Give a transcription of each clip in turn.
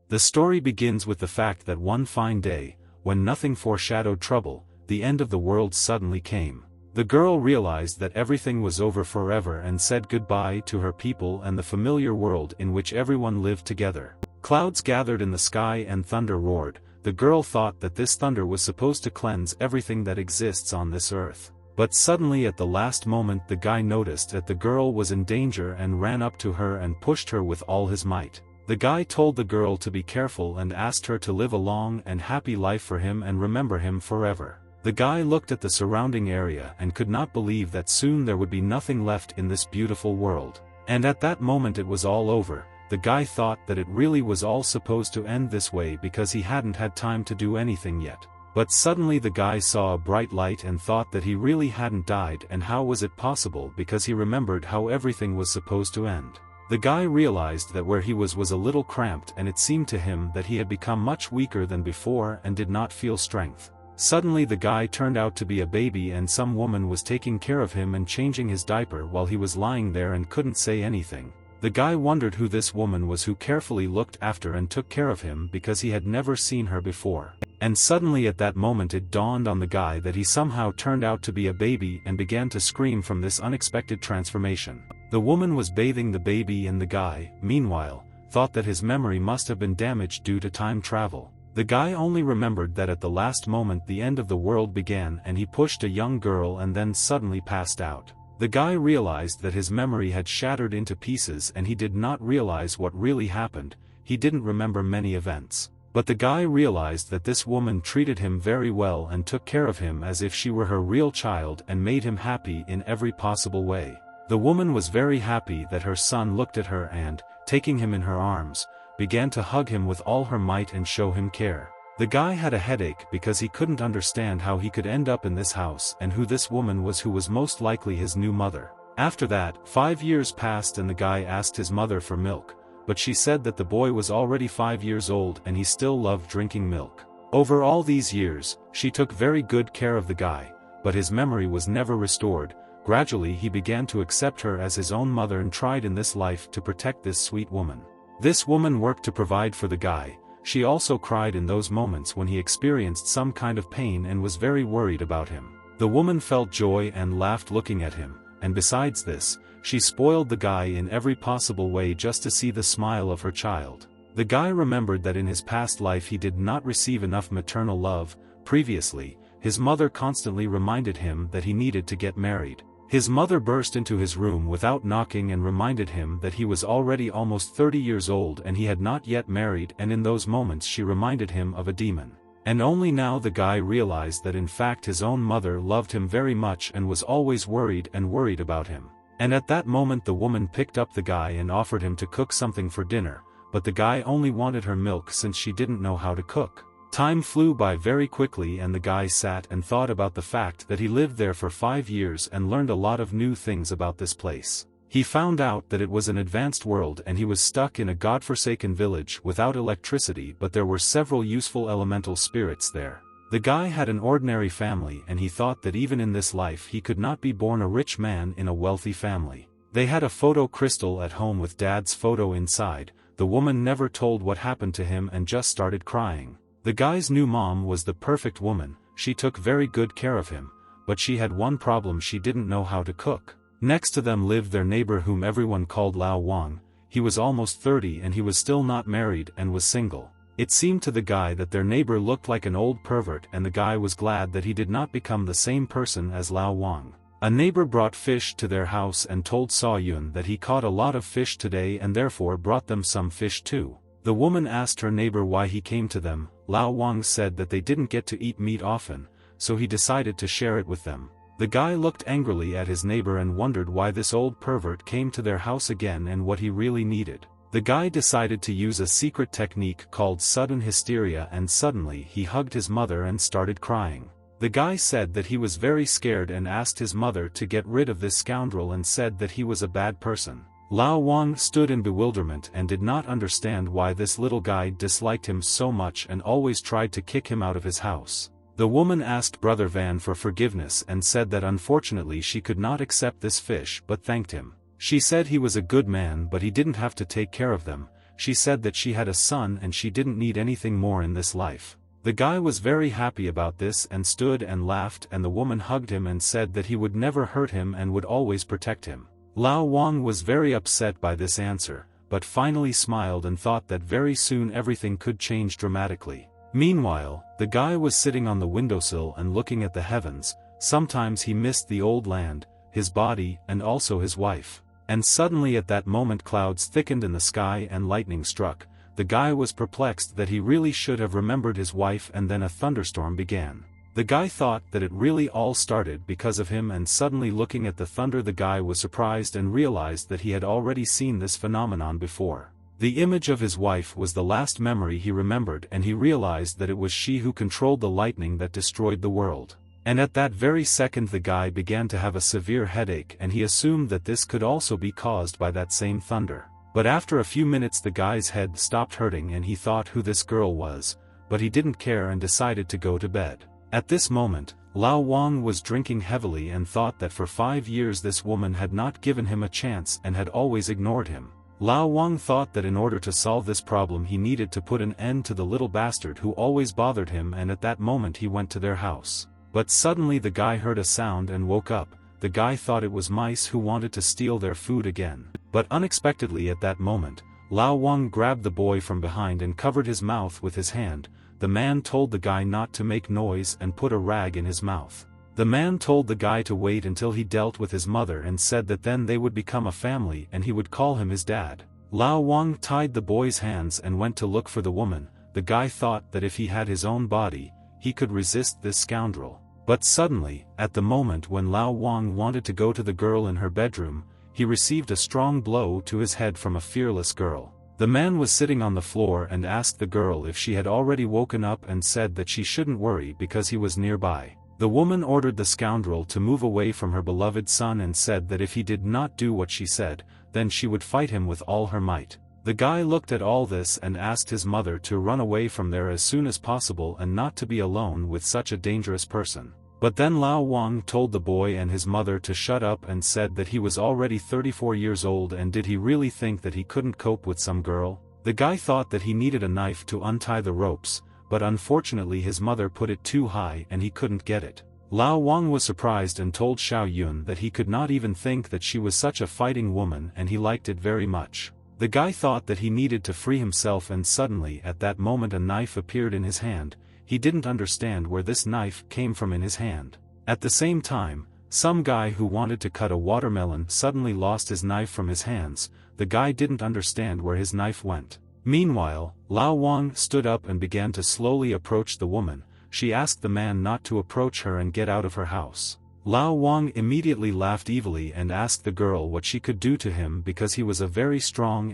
The story begins with the fact that one fine day, when nothing foreshadowed trouble, the end of the world suddenly came. The girl realized that everything was over forever and said goodbye to her people and the familiar world in which everyone lived together. Clouds gathered in the sky and thunder roared. The girl thought that this thunder was supposed to cleanse everything that exists on this earth. But suddenly at the last moment the guy noticed that the girl was in danger and ran up to her and pushed her with all his might. The guy told the girl to be careful and asked her to live a long and happy life for him and remember him forever. The guy looked at the surrounding area and could not believe that soon there would be nothing left in this beautiful world. And at that moment it was all over. The guy thought that it really was all supposed to end this way because he hadn't had time to do anything yet. But suddenly the guy saw a bright light and thought that he really hadn't died, and how was it possible, because he remembered how everything was supposed to end. The guy realized that where he was a little cramped, and it seemed to him that he had become much weaker than before and did not feel strength. Suddenly the guy turned out to be a baby and some woman was taking care of him and changing his diaper while he was lying there and couldn't say anything. The guy wondered who this woman was who carefully looked after and took care of him because he had never seen her before. And suddenly at that moment it dawned on the guy that he somehow turned out to be a baby and began to scream from this unexpected transformation. The woman was bathing the baby and the guy, meanwhile, thought that his memory must have been damaged due to time travel. The guy only remembered that at the last moment the end of the world began and he pushed a young girl and then suddenly passed out. The guy realized that his memory had shattered into pieces and he did not realize what really happened. He didn't remember many events. But the guy realized that this woman treated him very well and took care of him as if she were her real child and made him happy in every possible way. The woman was very happy that her son looked at her and, taking him in her arms, began to hug him with all her might and show him care. The guy had a headache because he couldn't understand how he could end up in this house and who this woman was who was most likely his new mother. After that, 5 years passed and the guy asked his mother for milk, but she said that the boy was already 5 years old and he still loved drinking milk. Over all these years, she took very good care of the guy, but his memory was never restored. Gradually he began to accept her as his own mother and tried in this life to protect this sweet woman. This woman worked to provide for the guy. She also cried in those moments when he experienced some kind of pain and was very worried about him. The woman felt joy and laughed looking at him, and besides this, she spoiled the guy in every possible way just to see the smile of her child. The guy remembered that in his past life he did not receive enough maternal love. Previously, his mother constantly reminded him that he needed to get married. His mother burst into his room without knocking and reminded him that he was already almost 30 years old and he had not yet married, and in those moments she reminded him of a demon. And only now the guy realized that in fact his own mother loved him very much and was always worried about him. And at that moment the woman picked up the guy and offered him to cook something for dinner, but the guy only wanted her milk since she didn't know how to cook. Time flew by very quickly and the guy sat and thought about the fact that he lived there for 5 years and learned a lot of new things about this place. He found out that it was an advanced world and he was stuck in a godforsaken village without electricity, but there were several useful elemental spirits there. The guy had an ordinary family and he thought that even in this life he could not be born a rich man in a wealthy family. They had a photo crystal at home with Dad's photo inside. The woman never told what happened to him and just started crying. The guy's new mom was the perfect woman. She took very good care of him, but she had one problem: she didn't know how to cook. Next to them lived their neighbor whom everyone called Lao Wang. He was almost 30 and he was still not married and was single. It seemed to the guy that their neighbor looked like an old pervert and the guy was glad that he did not become the same person as Lao Wang. A neighbor brought fish to their house and told Saw Yun that he caught a lot of fish today and therefore brought them some fish too. The woman asked her neighbor why he came to them. Lao Wang said that they didn't get to eat meat often, so he decided to share it with them. The guy looked angrily at his neighbor and wondered why this old pervert came to their house again and what he really needed. The guy decided to use a secret technique called sudden hysteria, and suddenly he hugged his mother and started crying. The guy said that he was very scared and asked his mother to get rid of this scoundrel and said that he was a bad person. Lao Wang stood in bewilderment and did not understand why this little guy disliked him so much and always tried to kick him out of his house. The woman asked Brother Van for forgiveness and said that unfortunately she could not accept this fish but thanked him. She said he was a good man but he didn't have to take care of them. she said that she had a son and she didn't need anything more in this life. The guy was very happy about this and stood and laughed, and the woman hugged him and said that he would never hurt him and would always protect him. Lao Wang was very upset by this answer, but finally smiled and thought that very soon everything could change dramatically. Meanwhile, the guy was sitting on the windowsill and looking at the heavens. Sometimes he missed the old land, his body, and also his wife. And suddenly at that moment clouds thickened in the sky and lightning struck. The guy was perplexed that he really should have remembered his wife, and then a thunderstorm began. The guy thought that it really all started because of him, and suddenly looking at the thunder the guy was surprised and realized that he had already seen this phenomenon before. The image of his wife was the last memory he remembered, and he realized that it was she who controlled the lightning that destroyed the world. And at that very second the guy began to have a severe headache, and he assumed that this could also be caused by that same thunder. But after a few minutes the guy's head stopped hurting and he thought who this girl was, but he didn't care and decided to go to bed. At this moment, Lao Wang was drinking heavily and thought that for 5 years this woman had not given him a chance and had always ignored him. Lao Wang thought that in order to solve this problem he needed to put an end to the little bastard who always bothered him, and at that moment he went to their house. But suddenly the guy heard a sound and woke up. The guy thought it was mice who wanted to steal their food again. But unexpectedly at that moment, Lao Wang grabbed the boy from behind and covered his mouth with his hand. The man told the guy not to make noise and put a rag in his mouth. The man told the guy to wait until he dealt with his mother and said that then they would become a family and he would call him his dad. Lao Wang tied the boy's hands and went to look for the woman. The guy thought that if he had his own body, he could resist this scoundrel. But suddenly, at the moment when Lao Wang wanted to go to the girl in her bedroom, he received a strong blow to his head from a fearless girl. The man was sitting on the floor and asked the girl if she had already woken up and said that she shouldn't worry because he was nearby. The woman ordered the scoundrel to move away from her beloved son and said that if he did not do what she said, then she would fight him with all her might. The guy looked at all this and asked his mother to run away from there as soon as possible and not to be alone with such a dangerous person. But then Lao Wang told the boy and his mother to shut up and said that he was already 34 years old, and did he really think that he couldn't cope with some girl? The guy thought that he needed a knife to untie the ropes, but unfortunately his mother put it too high and he couldn't get it. Lao Wang was surprised and told Xiao Yun that he could not even think that she was such a fighting woman, and he liked it very much. The guy thought that he needed to free himself, and suddenly at that moment a knife appeared in his hand. He didn't understand where this knife came from in his hand. At the same time, some guy who wanted to cut a watermelon suddenly lost his knife from his hands. The guy didn't understand where his knife went. Meanwhile, Lao Wang stood up and began to slowly approach the woman. She asked the man not to approach her and get out of her house. Lao Wang immediately laughed evilly and asked the girl what she could do to him because he was a very strong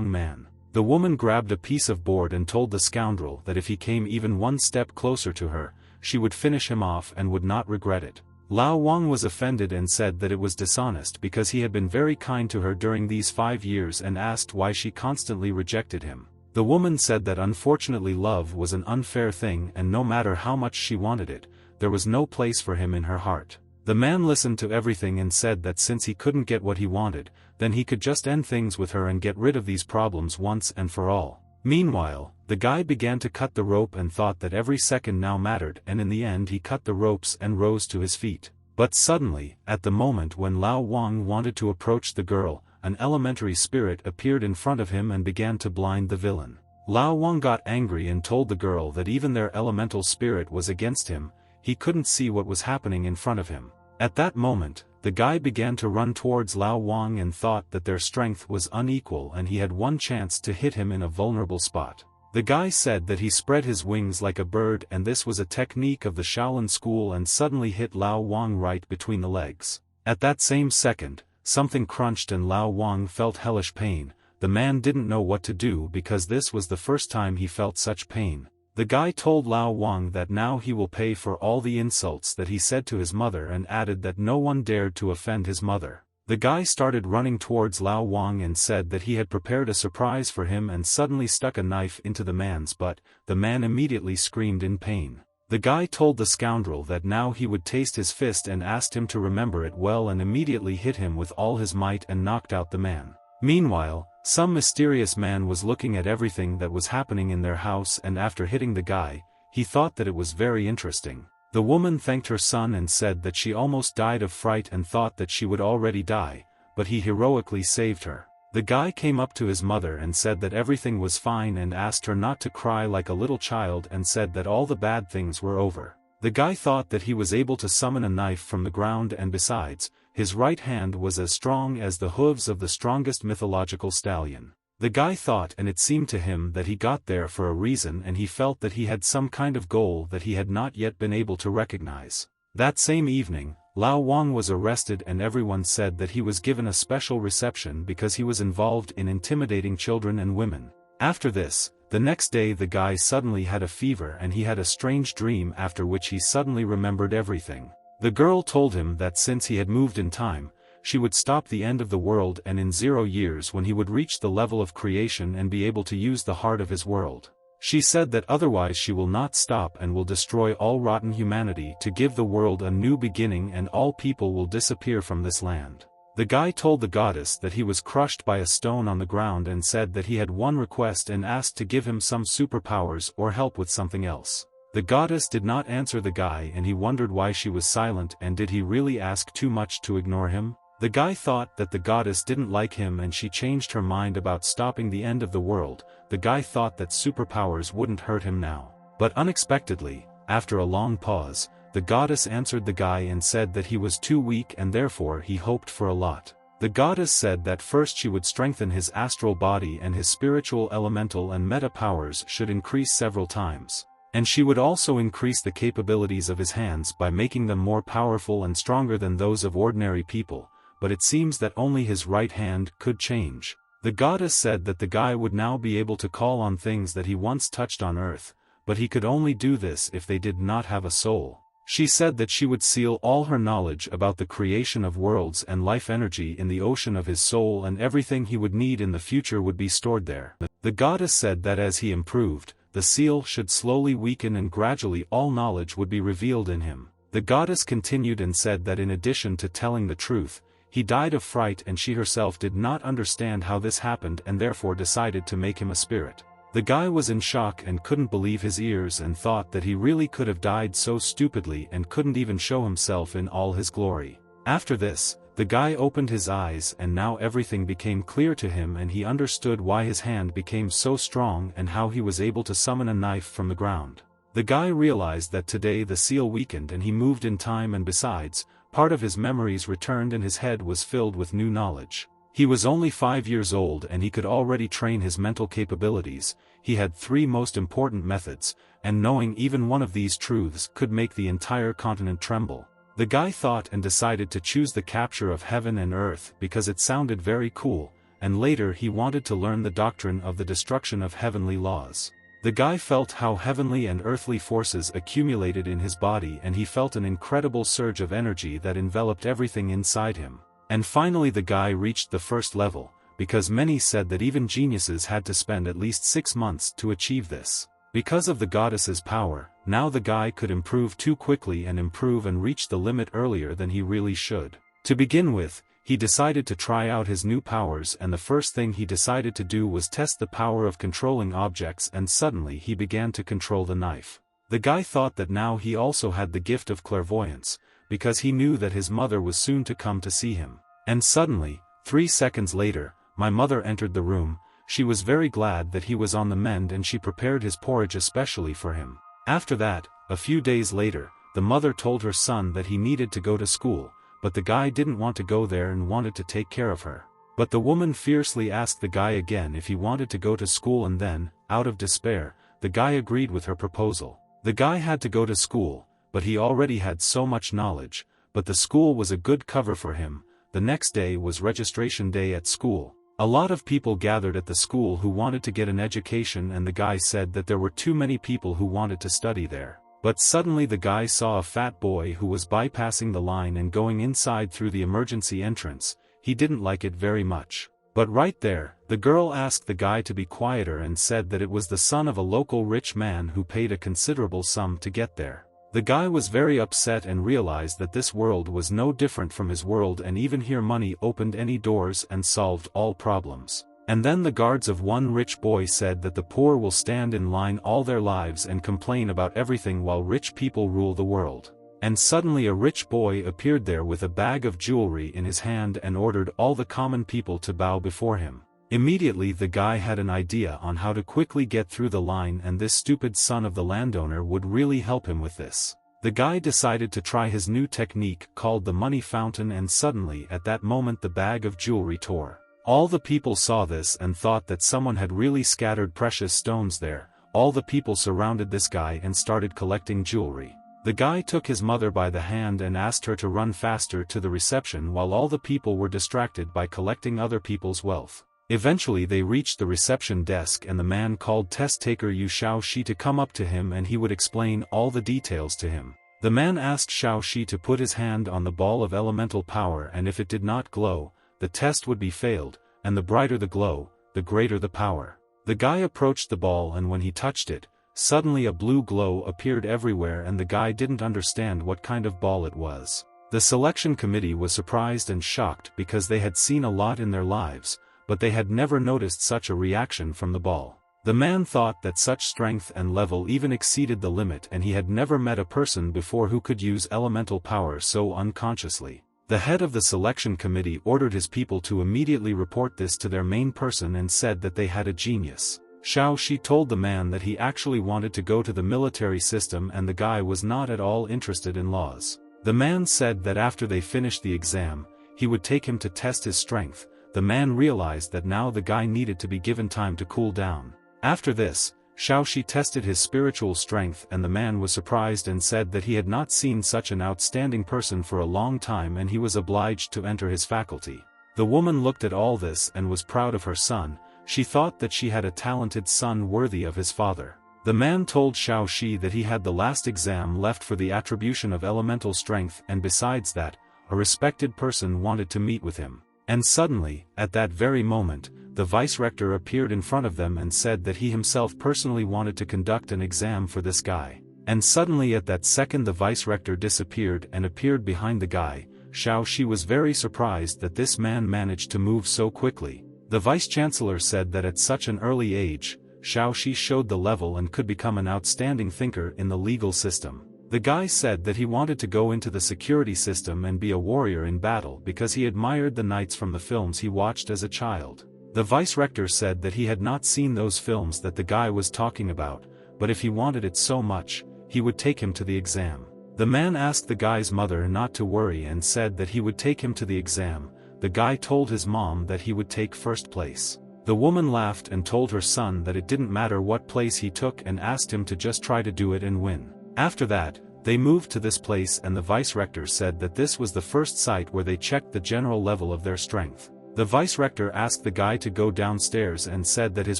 man. The woman grabbed a piece of board and told the scoundrel that if he came even one step closer to her, she would finish him off and would not regret it. Lao Wang was offended and said that it was dishonest because he had been very kind to her during these 5 years, and asked why she constantly rejected him. The woman said that unfortunately love was an unfair thing, and no matter how much she wanted it, there was no place for him in her heart. The man listened to everything and said that since he couldn't get what he wanted, then he could just end things with her and get rid of these problems once and for all. Meanwhile, the guy began to cut the rope and thought that every second now mattered, and in the end he cut the ropes and rose to his feet. But suddenly, at the moment when Lao Wang wanted to approach the girl, an elementary spirit appeared in front of him and began to blind the villain. Lao Wang got angry and told the girl that even their elemental spirit was against him. He couldn't see what was happening in front of him. At that moment, the guy began to run towards Lao Wang and thought that their strength was unequal and he had one chance to hit him in a vulnerable spot. The guy said that he spread his wings like a bird, and this was a technique of the Shaolin school, and suddenly hit Lao Wang right between the legs. At that same second, something crunched and Lao Wang felt hellish pain. The man didn't know what to do because this was the first time he felt such pain. The guy told Lao Wang that now he will pay for all the insults that he said to his mother, and added that no one dared to offend his mother. The guy started running towards Lao Wang and said that he had prepared a surprise for him, and suddenly stuck a knife into the man's butt. The man immediately screamed in pain. The guy told the scoundrel that now he would taste his fist and asked him to remember it well, and immediately hit him with all his might and knocked out the man. Meanwhile, some mysterious man was looking at everything that was happening in their house, and after hitting the guy, he thought that it was very interesting. The woman thanked her son and said that she almost died of fright and thought that she would already die, but he heroically saved her. The guy came up to his mother and said that everything was fine and asked her not to cry like a little child and said that all the bad things were over. The guy thought that he was able to summon a knife from the ground, and besides, his right hand was as strong as the hooves of the strongest mythological stallion. The guy thought, and it seemed to him that he got there for a reason, and he felt that he had some kind of goal that he had not yet been able to recognize. That same evening, Lao Wang was arrested and everyone said that he was given a special reception because he was involved in intimidating children and women. After this, the next day the guy suddenly had a fever and he had a strange dream, after which he suddenly remembered everything. The girl told him that since he had moved in time, she would stop the end of the world, and in 0 years when he would reach the level of creation and be able to use the heart of his world. She said that otherwise she will not stop and will destroy all rotten humanity to give the world a new beginning, and all people will disappear from this land. The guy told the goddess that he was crushed by a stone on the ground and said that he had one request and asked to give him some superpowers or help with something else. The goddess did not answer the guy and he wondered why she was silent, and did he really ask too much to ignore him? The guy thought that the goddess didn't like him and she changed her mind about stopping the end of the world. The guy thought that superpowers wouldn't hurt him now. But unexpectedly, after a long pause, the goddess answered the guy and said that he was too weak and therefore he hoped for a lot. The goddess said that first she would strengthen his astral body and his spiritual elemental and meta powers should increase several times. And she would also increase the capabilities of his hands by making them more powerful and stronger than those of ordinary people. But it seems that only his right hand could change. The goddess said that the guy would now be able to call on things that he once touched on earth, but he could only do this if they did not have a soul. She said that she would seal all her knowledge about the creation of worlds and life energy in the ocean of his soul, and everything he would need in the future would be stored there. The goddess said that as he improved, the seal should slowly weaken and gradually all knowledge would be revealed in him. The goddess continued and said that in addition to telling the truth, he died of fright, and she herself did not understand how this happened and therefore decided to make him a spirit. The guy was in shock and couldn't believe his ears and thought that he really could have died so stupidly and couldn't even show himself in all his glory. After this, the guy opened his eyes and now everything became clear to him and he understood why his hand became so strong and how he was able to summon a knife from the ground. The guy realized that today the seal weakened and he moved in time, and besides, part of his memories returned and his head was filled with new knowledge. He was only 5 years old and he could already train his mental capabilities. He had 3 most important methods, and knowing even one of these truths could make the entire continent tremble. The guy thought and decided to choose the capture of heaven and earth because it sounded very cool, and later he wanted to learn the doctrine of the destruction of heavenly laws. The guy felt how heavenly and earthly forces accumulated in his body, and he felt an incredible surge of energy that enveloped everything inside him. And finally the guy reached the first level, because many said that even geniuses had to spend at least 6 months to achieve this. Because of the goddess's power, now the guy could improve too quickly and improve and reach the limit earlier than he really should. To begin with, he decided to try out his new powers, and the first thing he decided to do was test the power of controlling objects, and suddenly he began to control the knife. The guy thought that now he also had the gift of clairvoyance, because he knew that his mother was soon to come to see him. And suddenly, 3 seconds later, my mother entered the room. She was very glad that he was on the mend and she prepared his porridge especially for him. After that, a few days later, the mother told her son that he needed to go to school, but the guy didn't want to go there and wanted to take care of her. But the woman fiercely asked the guy again if he wanted to go to school, and then, out of despair, the guy agreed with her proposal. The guy had to go to school, but he already had so much knowledge, but the school was a good cover for him. The next day was registration day at school. A lot of people gathered at the school who wanted to get an education, and the guy said that there were too many people who wanted to study there. But suddenly the guy saw a fat boy who was bypassing the line and going inside through the emergency entrance. He didn't like it very much. But right there, the girl asked the guy to be quieter and said that it was the son of a local rich man who paid a considerable sum to get there. The guy was very upset and realized that this world was no different from his world, and even here money opened any doors and solved all problems. And then the guards of one rich boy said that the poor will stand in line all their lives and complain about everything while rich people rule the world. And suddenly a rich boy appeared there with a bag of jewelry in his hand and ordered all the common people to bow before him. Immediately the guy had an idea on how to quickly get through the line, and this stupid son of the landowner would really help him with this. The guy decided to try his new technique called the money fountain, and suddenly at that moment the bag of jewelry tore. All the people saw this and thought that someone had really scattered precious stones there. All the people surrounded this guy and started collecting jewelry. The guy took his mother by the hand and asked her to run faster to the reception while all the people were distracted by collecting other people's wealth. Eventually they reached the reception desk, and the man called test taker Yu Shaoxi to come up to him and he would explain all the details to him. The man asked Shaoxi to put his hand on the ball of elemental power, and if it did not glow, the test would be failed, and the brighter the glow, the greater the power. The guy approached the ball, and when he touched it, suddenly a blue glow appeared everywhere, and the guy didn't understand what kind of ball it was. The selection committee was surprised and shocked because they had seen a lot in their lives, but they had never noticed such a reaction from the ball. The man thought that such strength and level even exceeded the limit, and he had never met a person before who could use elemental power so unconsciously. The head of the selection committee ordered his people to immediately report this to their main person and said that they had a genius. Shaoxi told the man that he actually wanted to go to the military system, and the guy was not at all interested in laws. The man said that after they finished the exam, he would take him to test his strength. The man realized that now the guy needed to be given time to cool down. After this, Shaoxi tested his spiritual strength, and the man was surprised and said that he had not seen such an outstanding person for a long time, and he was obliged to enter his faculty. The woman looked at all this and was proud of her son. She thought that she had a talented son worthy of his father. The man told Shaoxi that he had the last exam left for the attribution of elemental strength, and besides that, a respected person wanted to meet with him. And suddenly, at that very moment, the vice-rector appeared in front of them and said that he himself personally wanted to conduct an exam for this guy. And suddenly at that second the vice-rector disappeared and appeared behind the guy. Shaoxi was very surprised that this man managed to move so quickly. The vice-chancellor said that at such an early age, Shaoxi showed the level and could become an outstanding thinker in the legal system. The guy said that he wanted to go into the security system and be a warrior in battle because he admired the knights from the films he watched as a child. The vice-rector said that he had not seen those films that the guy was talking about, but if he wanted it so much, he would take him to the exam. The man asked the guy's mother not to worry and said that he would take him to the exam. The guy told his mom that he would take first place. The woman laughed and told her son that it didn't matter what place he took and asked him to just try to do it and win. After that, they moved to this place, and the vice-rector said that this was the first site where they checked the general level of their strength. The vice-rector asked the guy to go downstairs and said that his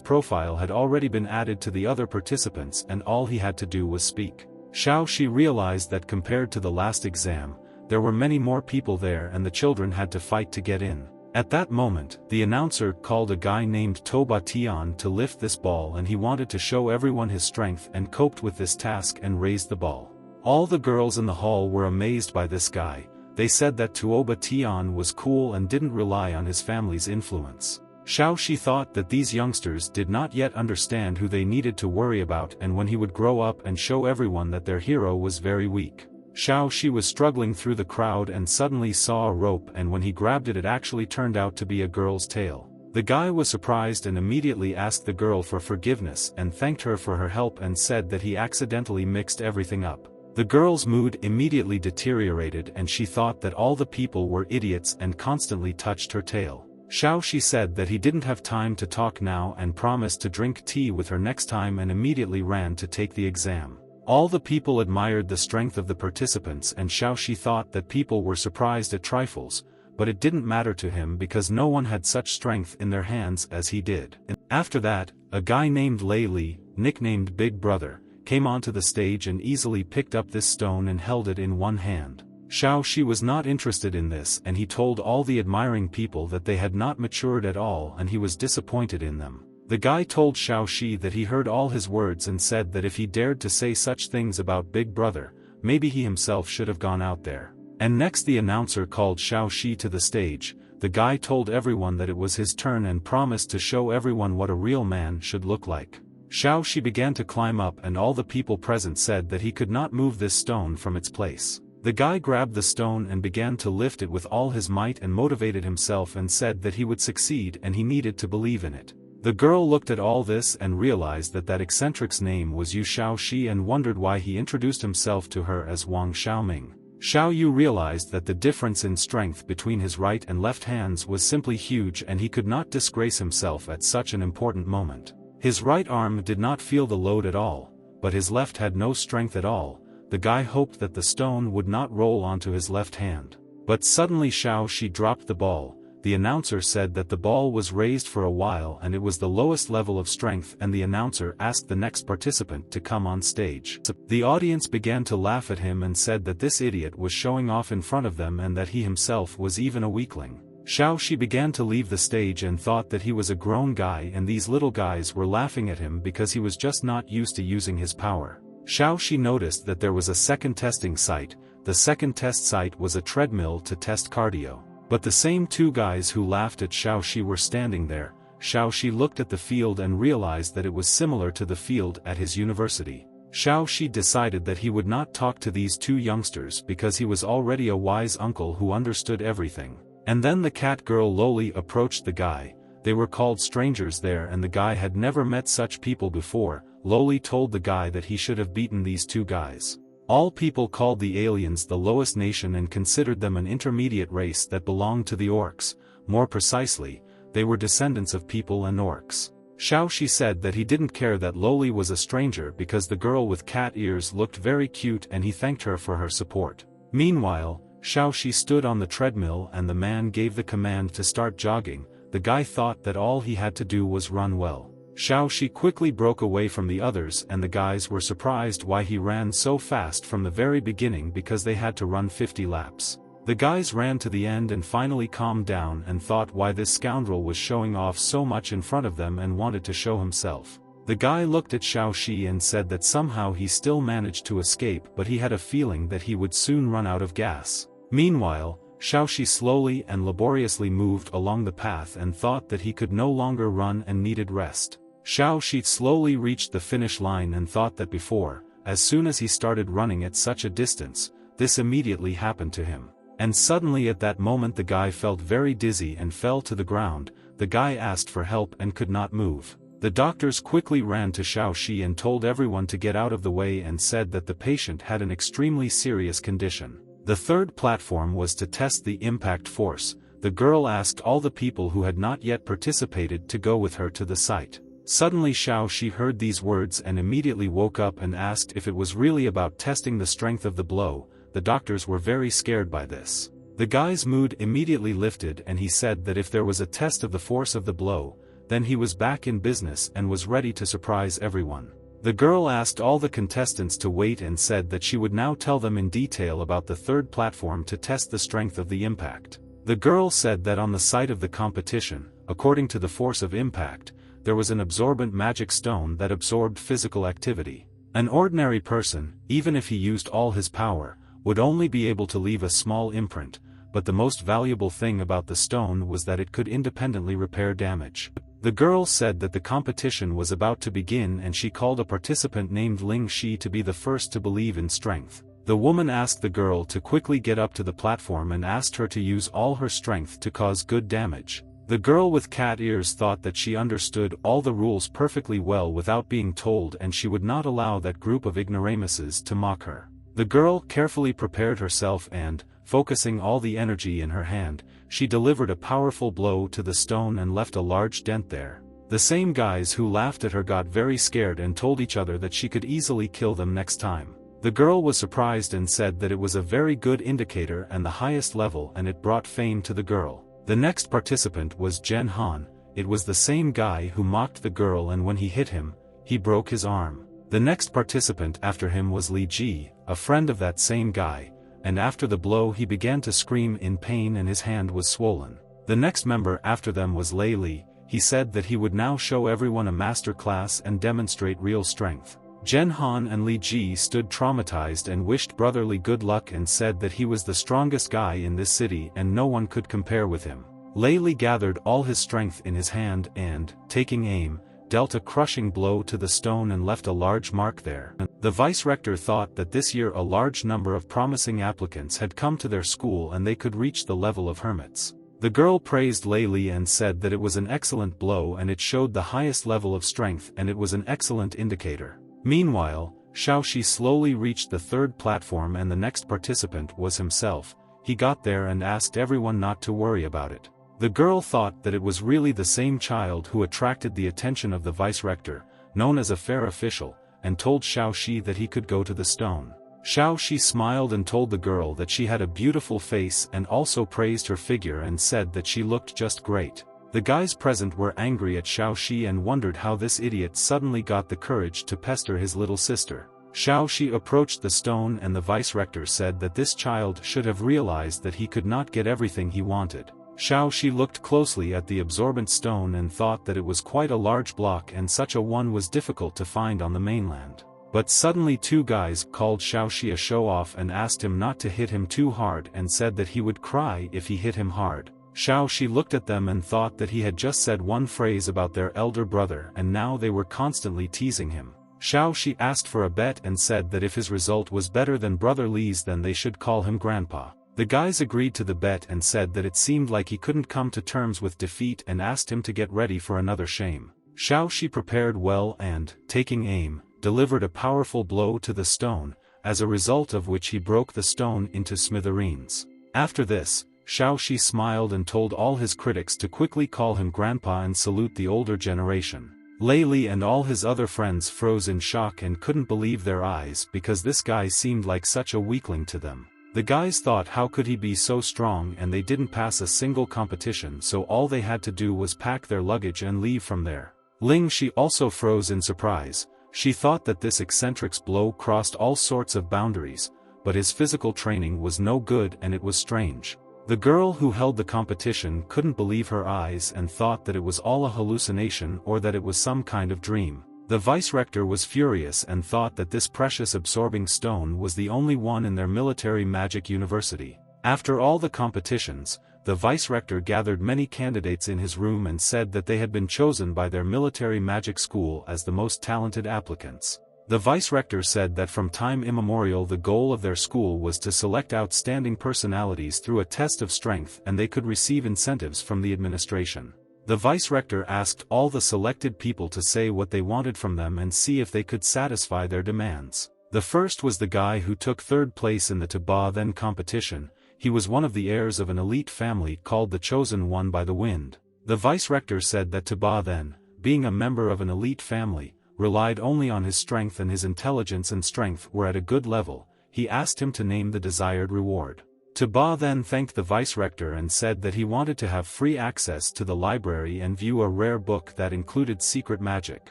profile had already been added to the other participants and all he had to do was speak. Shaoxi realized that compared to the last exam, there were many more people there and the children had to fight to get in. At that moment, the announcer called a guy named Toba Tian to lift this ball, and he wanted to show everyone his strength and coped with this task and raised the ball. All the girls in the hall were amazed by this guy. They said that Tuoba Tian was cool and didn't rely on his family's influence. Shaoxi thought that these youngsters did not yet understand who they needed to worry about, and when he would grow up and show everyone that their hero was very weak. Shaoxi was struggling through the crowd and suddenly saw a rope, and when he grabbed it, it actually turned out to be a girl's tail. The guy was surprised and immediately asked the girl for forgiveness and thanked her for her help and said that he accidentally mixed everything up. The girl's mood immediately deteriorated and she thought that all the people were idiots and constantly touched her tail. Shaoxi said that he didn't have time to talk now and promised to drink tea with her next time and immediately ran to take the exam. All the people admired the strength of the participants, and Shaoxi thought that people were surprised at trifles, but it didn't matter to him because no one had such strength in their hands as he did. After that, a guy named Lei Li, nicknamed Big Brother, came onto the stage and easily picked up this stone and held it in one hand. Shaoxi was not interested in this, and he told all the admiring people that they had not matured at all and he was disappointed in them. The guy told Shaoxi that he heard all his words and said that if he dared to say such things about Big Brother, maybe he himself should have gone out there. And next the announcer called Xiao Shi to the stage. The guy told everyone that it was his turn and promised to show everyone what a real man should look like. Xiao Shi began to climb up and all the people present said that he could not move this stone from its place. The guy grabbed the stone and began to lift it with all his might and motivated himself and said that he would succeed and he needed to believe in it. The girl looked at all this and realized that that eccentric's name was Yu Xiaoxi and wondered why he introduced himself to her as Wang Xiaoming. Xiao Yu realized that the difference in strength between his right and left hands was simply huge and he could not disgrace himself at such an important moment. His right arm did not feel the load at all, but his left had no strength at all. The guy hoped that the stone would not roll onto his left hand. But suddenly Xiao Shi dropped the ball. The announcer said that the ball was raised for a while and it was the lowest level of strength, and the announcer asked the next participant to come on stage. The audience began to laugh at him and said that this idiot was showing off in front of them and that he himself was even a weakling. Xiao Shi began to leave the stage and thought that he was a grown guy and these little guys were laughing at him because he was just not used to using his power. Xiao Shi noticed that there was a second testing site. The second test site was a treadmill to test cardio. But the same two guys who laughed at Xiao Shi were standing there. Xiao Shi looked at the field and realized that it was similar to the field at his university. Xiao Shi decided that he would not talk to these two youngsters because he was already a wise uncle who understood everything. And then the cat girl Loli approached the guy. They were called strangers there and the guy had never met such people before. Loli told the guy that he should have beaten these two guys. All people called the aliens the lowest nation and considered them an intermediate race that belonged to the orcs. More precisely, they were descendants of people and orcs. Xiao Shi said that he didn't care that Loli was a stranger because the girl with cat ears looked very cute and he thanked her for her support. Meanwhile, Xiao Shi stood on the treadmill and the man gave the command to start jogging. The guy thought that all he had to do was run well. Xiao Shi quickly broke away from the others and the guys were surprised why he ran so fast from the very beginning because they had to run 50 laps. The guys ran to the end and finally calmed down and thought why this scoundrel was showing off so much in front of them and wanted to show himself. The guy looked at Xiao Shi and said that somehow he still managed to escape but he had a feeling that he would soon run out of gas. Meanwhile, Xiao Shi slowly and laboriously moved along the path and thought that he could no longer run and needed rest. Xiao Shi slowly reached the finish line and thought that before, as soon as he started running at such a distance, this immediately happened to him. And suddenly at that moment the guy felt very dizzy and fell to the ground. The guy asked for help and could not move. The doctors quickly ran to Xiao Shi and told everyone to get out of the way and said that the patient had an extremely serious condition. The third platform was to test the impact force. The girl asked all the people who had not yet participated to go with her to the site. Suddenly Xiao Shi heard these words and immediately woke up and asked if it was really about testing the strength of the blow. The doctors were very scared by this. The guy's mood immediately lifted and he said that if there was a test of the force of the blow, then he was back in business and was ready to surprise everyone. The girl asked all the contestants to wait and said that she would now tell them in detail about the third platform to test the strength of the impact. The girl said that on the site of the competition, according to the force of impact, there was an absorbent magic stone that absorbed physical activity. An ordinary person, even if he used all his power, would only be able to leave a small imprint, but the most valuable thing about the stone was that it could independently repair damage. The girl said that the competition was about to begin and she called a participant named Ling Shi to be the first to believe in strength. The woman asked the girl to quickly get up to the platform and asked her to use all her strength to cause good damage. The girl with cat ears thought that she understood all the rules perfectly well without being told and she would not allow that group of ignoramuses to mock her. The girl carefully prepared herself and, focusing all the energy in her hand, she delivered a powerful blow to the stone and left a large dent there. The same guys who laughed at her got very scared and told each other that she could easily kill them next time. The girl was surprised and said that it was a very good indicator and the highest level and it brought fame to the girl. The next participant was Zhen Han. It was the same guy who mocked the girl and when he hit him, he broke his arm. The next participant after him was Li Ji, a friend of that same guy, and after the blow he began to scream in pain and his hand was swollen. The next member after them was Lei Li. He said that he would now show everyone a master class and demonstrate real strength. Jen Han and Li Ji stood traumatized and wished brotherly good luck and said that he was the strongest guy in this city and no one could compare with him. Lei Li gathered all his strength in his hand and, taking aim, dealt a crushing blow to the stone and left a large mark there. The vice-rector thought that this year a large number of promising applicants had come to their school and they could reach the level of hermits. The girl praised Lei Li and said that it was an excellent blow and it showed the highest level of strength and it was an excellent indicator. Meanwhile, Xiaoxi slowly reached the third platform and the next participant was himself. He got there and asked everyone not to worry about it. The girl thought that it was really the same child who attracted the attention of the vice-rector, known as a fair official, and told Xiaoxi that he could go to the stone. Xiaoxi smiled and told the girl that she had a beautiful face and also praised her figure and said that she looked just great. The guys present were angry at Xiaoxi and wondered how this idiot suddenly got the courage to pester his little sister. Xiaoxi approached the stone and the vice-rector said that this child should have realized that he could not get everything he wanted. Xiaoxi looked closely at the absorbent stone and thought that it was quite a large block and such a one was difficult to find on the mainland. But suddenly two guys called Xiaoxi a show-off and asked him not to hit him too hard and said that he would cry if he hit him hard. Xiaoxi looked at them and thought that he had just said one phrase about their elder brother and now they were constantly teasing him. Xiaoxi asked for a bet and said that if his result was better than Brother Li's then they should call him Grandpa. The guys agreed to the bet and said that it seemed like he couldn't come to terms with defeat and asked him to get ready for another shame. Xiaoxi prepared well and, taking aim, delivered a powerful blow to the stone, as a result of which he broke the stone into smithereens. After this, Xiaoxi smiled and told all his critics to quickly call him Grandpa and salute the older generation. Lei Li and all his other friends froze in shock and couldn't believe their eyes because this guy seemed like such a weakling to them. The guys thought how could he be so strong and they didn't pass a single competition so all they had to do was pack their luggage and leave from there. Ling Shi also froze in surprise. She thought that this eccentric's blow crossed all sorts of boundaries, but his physical training was no good and it was strange. The girl who held the competition couldn't believe her eyes and thought that it was all a hallucination or that it was some kind of dream. The vice-rector was furious and thought that this precious absorbing stone was the only one in their military magic university. After all the competitions, the vice-rector gathered many candidates in his room and said that they had been chosen by their military magic school as the most talented applicants. The vice-rector said that from time immemorial the goal of their school was to select outstanding personalities through a test of strength and they could receive incentives from the administration. The vice-rector asked all the selected people to say what they wanted from them and see if they could satisfy their demands. The first was the guy who took third place in the Taba Then competition. He was one of the heirs of an elite family called the Chosen One by the Wind. The vice-rector said that Taba Then, being a member of an elite family, relied only on his strength and his intelligence and strength were at a good level. He asked him to name the desired reward. Taba then thanked the vice-rector and said that he wanted to have free access to the library and view a rare book that included secret magic.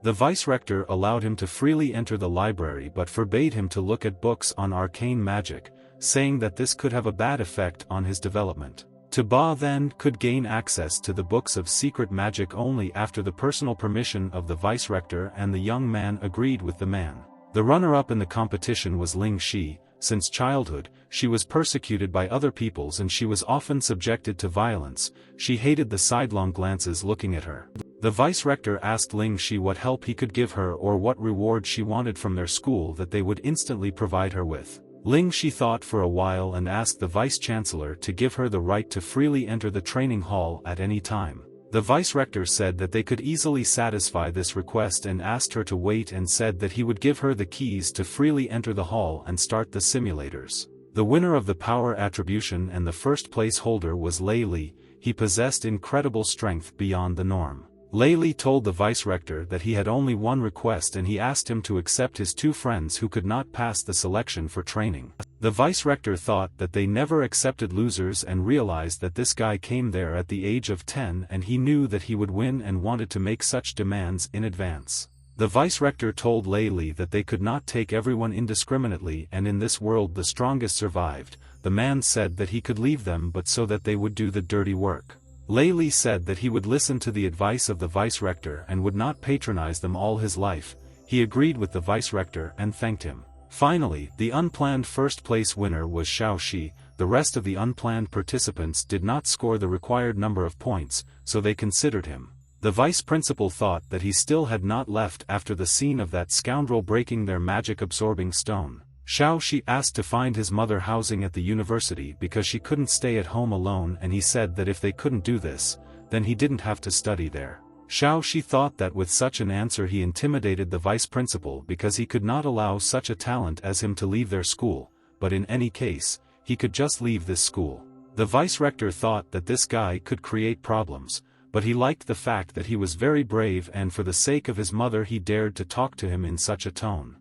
The vice-rector allowed him to freely enter the library but forbade him to look at books on arcane magic, saying that this could have a bad effect on his development. Taba then could gain access to the books of secret magic only after the personal permission of the vice-rector and the young man agreed with the man. The runner-up in the competition was Ling Shi. Since childhood, she was persecuted by other peoples and she was often subjected to violence. She hated the sidelong glances looking at her. The vice-rector asked Ling Shi what help he could give her or what reward she wanted from their school that they would instantly provide her with. Ling Shi thought for a while and asked the vice-chancellor to give her the right to freely enter the training hall at any time. The vice-rector said that they could easily satisfy this request and asked her to wait and said that he would give her the keys to freely enter the hall and start the simulators. The winner of the power attribution and the first place holder was Lei Li. He possessed incredible strength beyond the norm. Lei Li told the vice-rector that he had only one request and he asked him to accept his two friends who could not pass the selection for training. The vice-rector thought that they never accepted losers and realized that this guy came there at the age of 10 and he knew that he would win and wanted to make such demands in advance. The vice-rector told Lei Li that they could not take everyone indiscriminately and in this world the strongest survived. The man said that he could leave them but so that they would do the dirty work. Lei Li said that he would listen to the advice of the vice-rector and would not patronize them all his life. he agreed with the vice-rector and thanked him. Finally, the unplanned first-place winner was Xiaoxi. The rest of the unplanned participants did not score the required number of points, so they considered him. The vice principal thought that he still had not left after the scene of that scoundrel breaking their magic-absorbing stone. Xiaoxi asked to find his mother housing at the university because she couldn't stay at home alone, and he said that if they couldn't do this, then he didn't have to study there. Xiaoxi thought that with such an answer he intimidated the vice principal because he could not allow such a talent as him to leave their school, but in any case, he could just leave this school. The vice-rector thought that this guy could create problems, but he liked the fact that he was very brave, and for the sake of his mother he dared to talk to him in such a tone.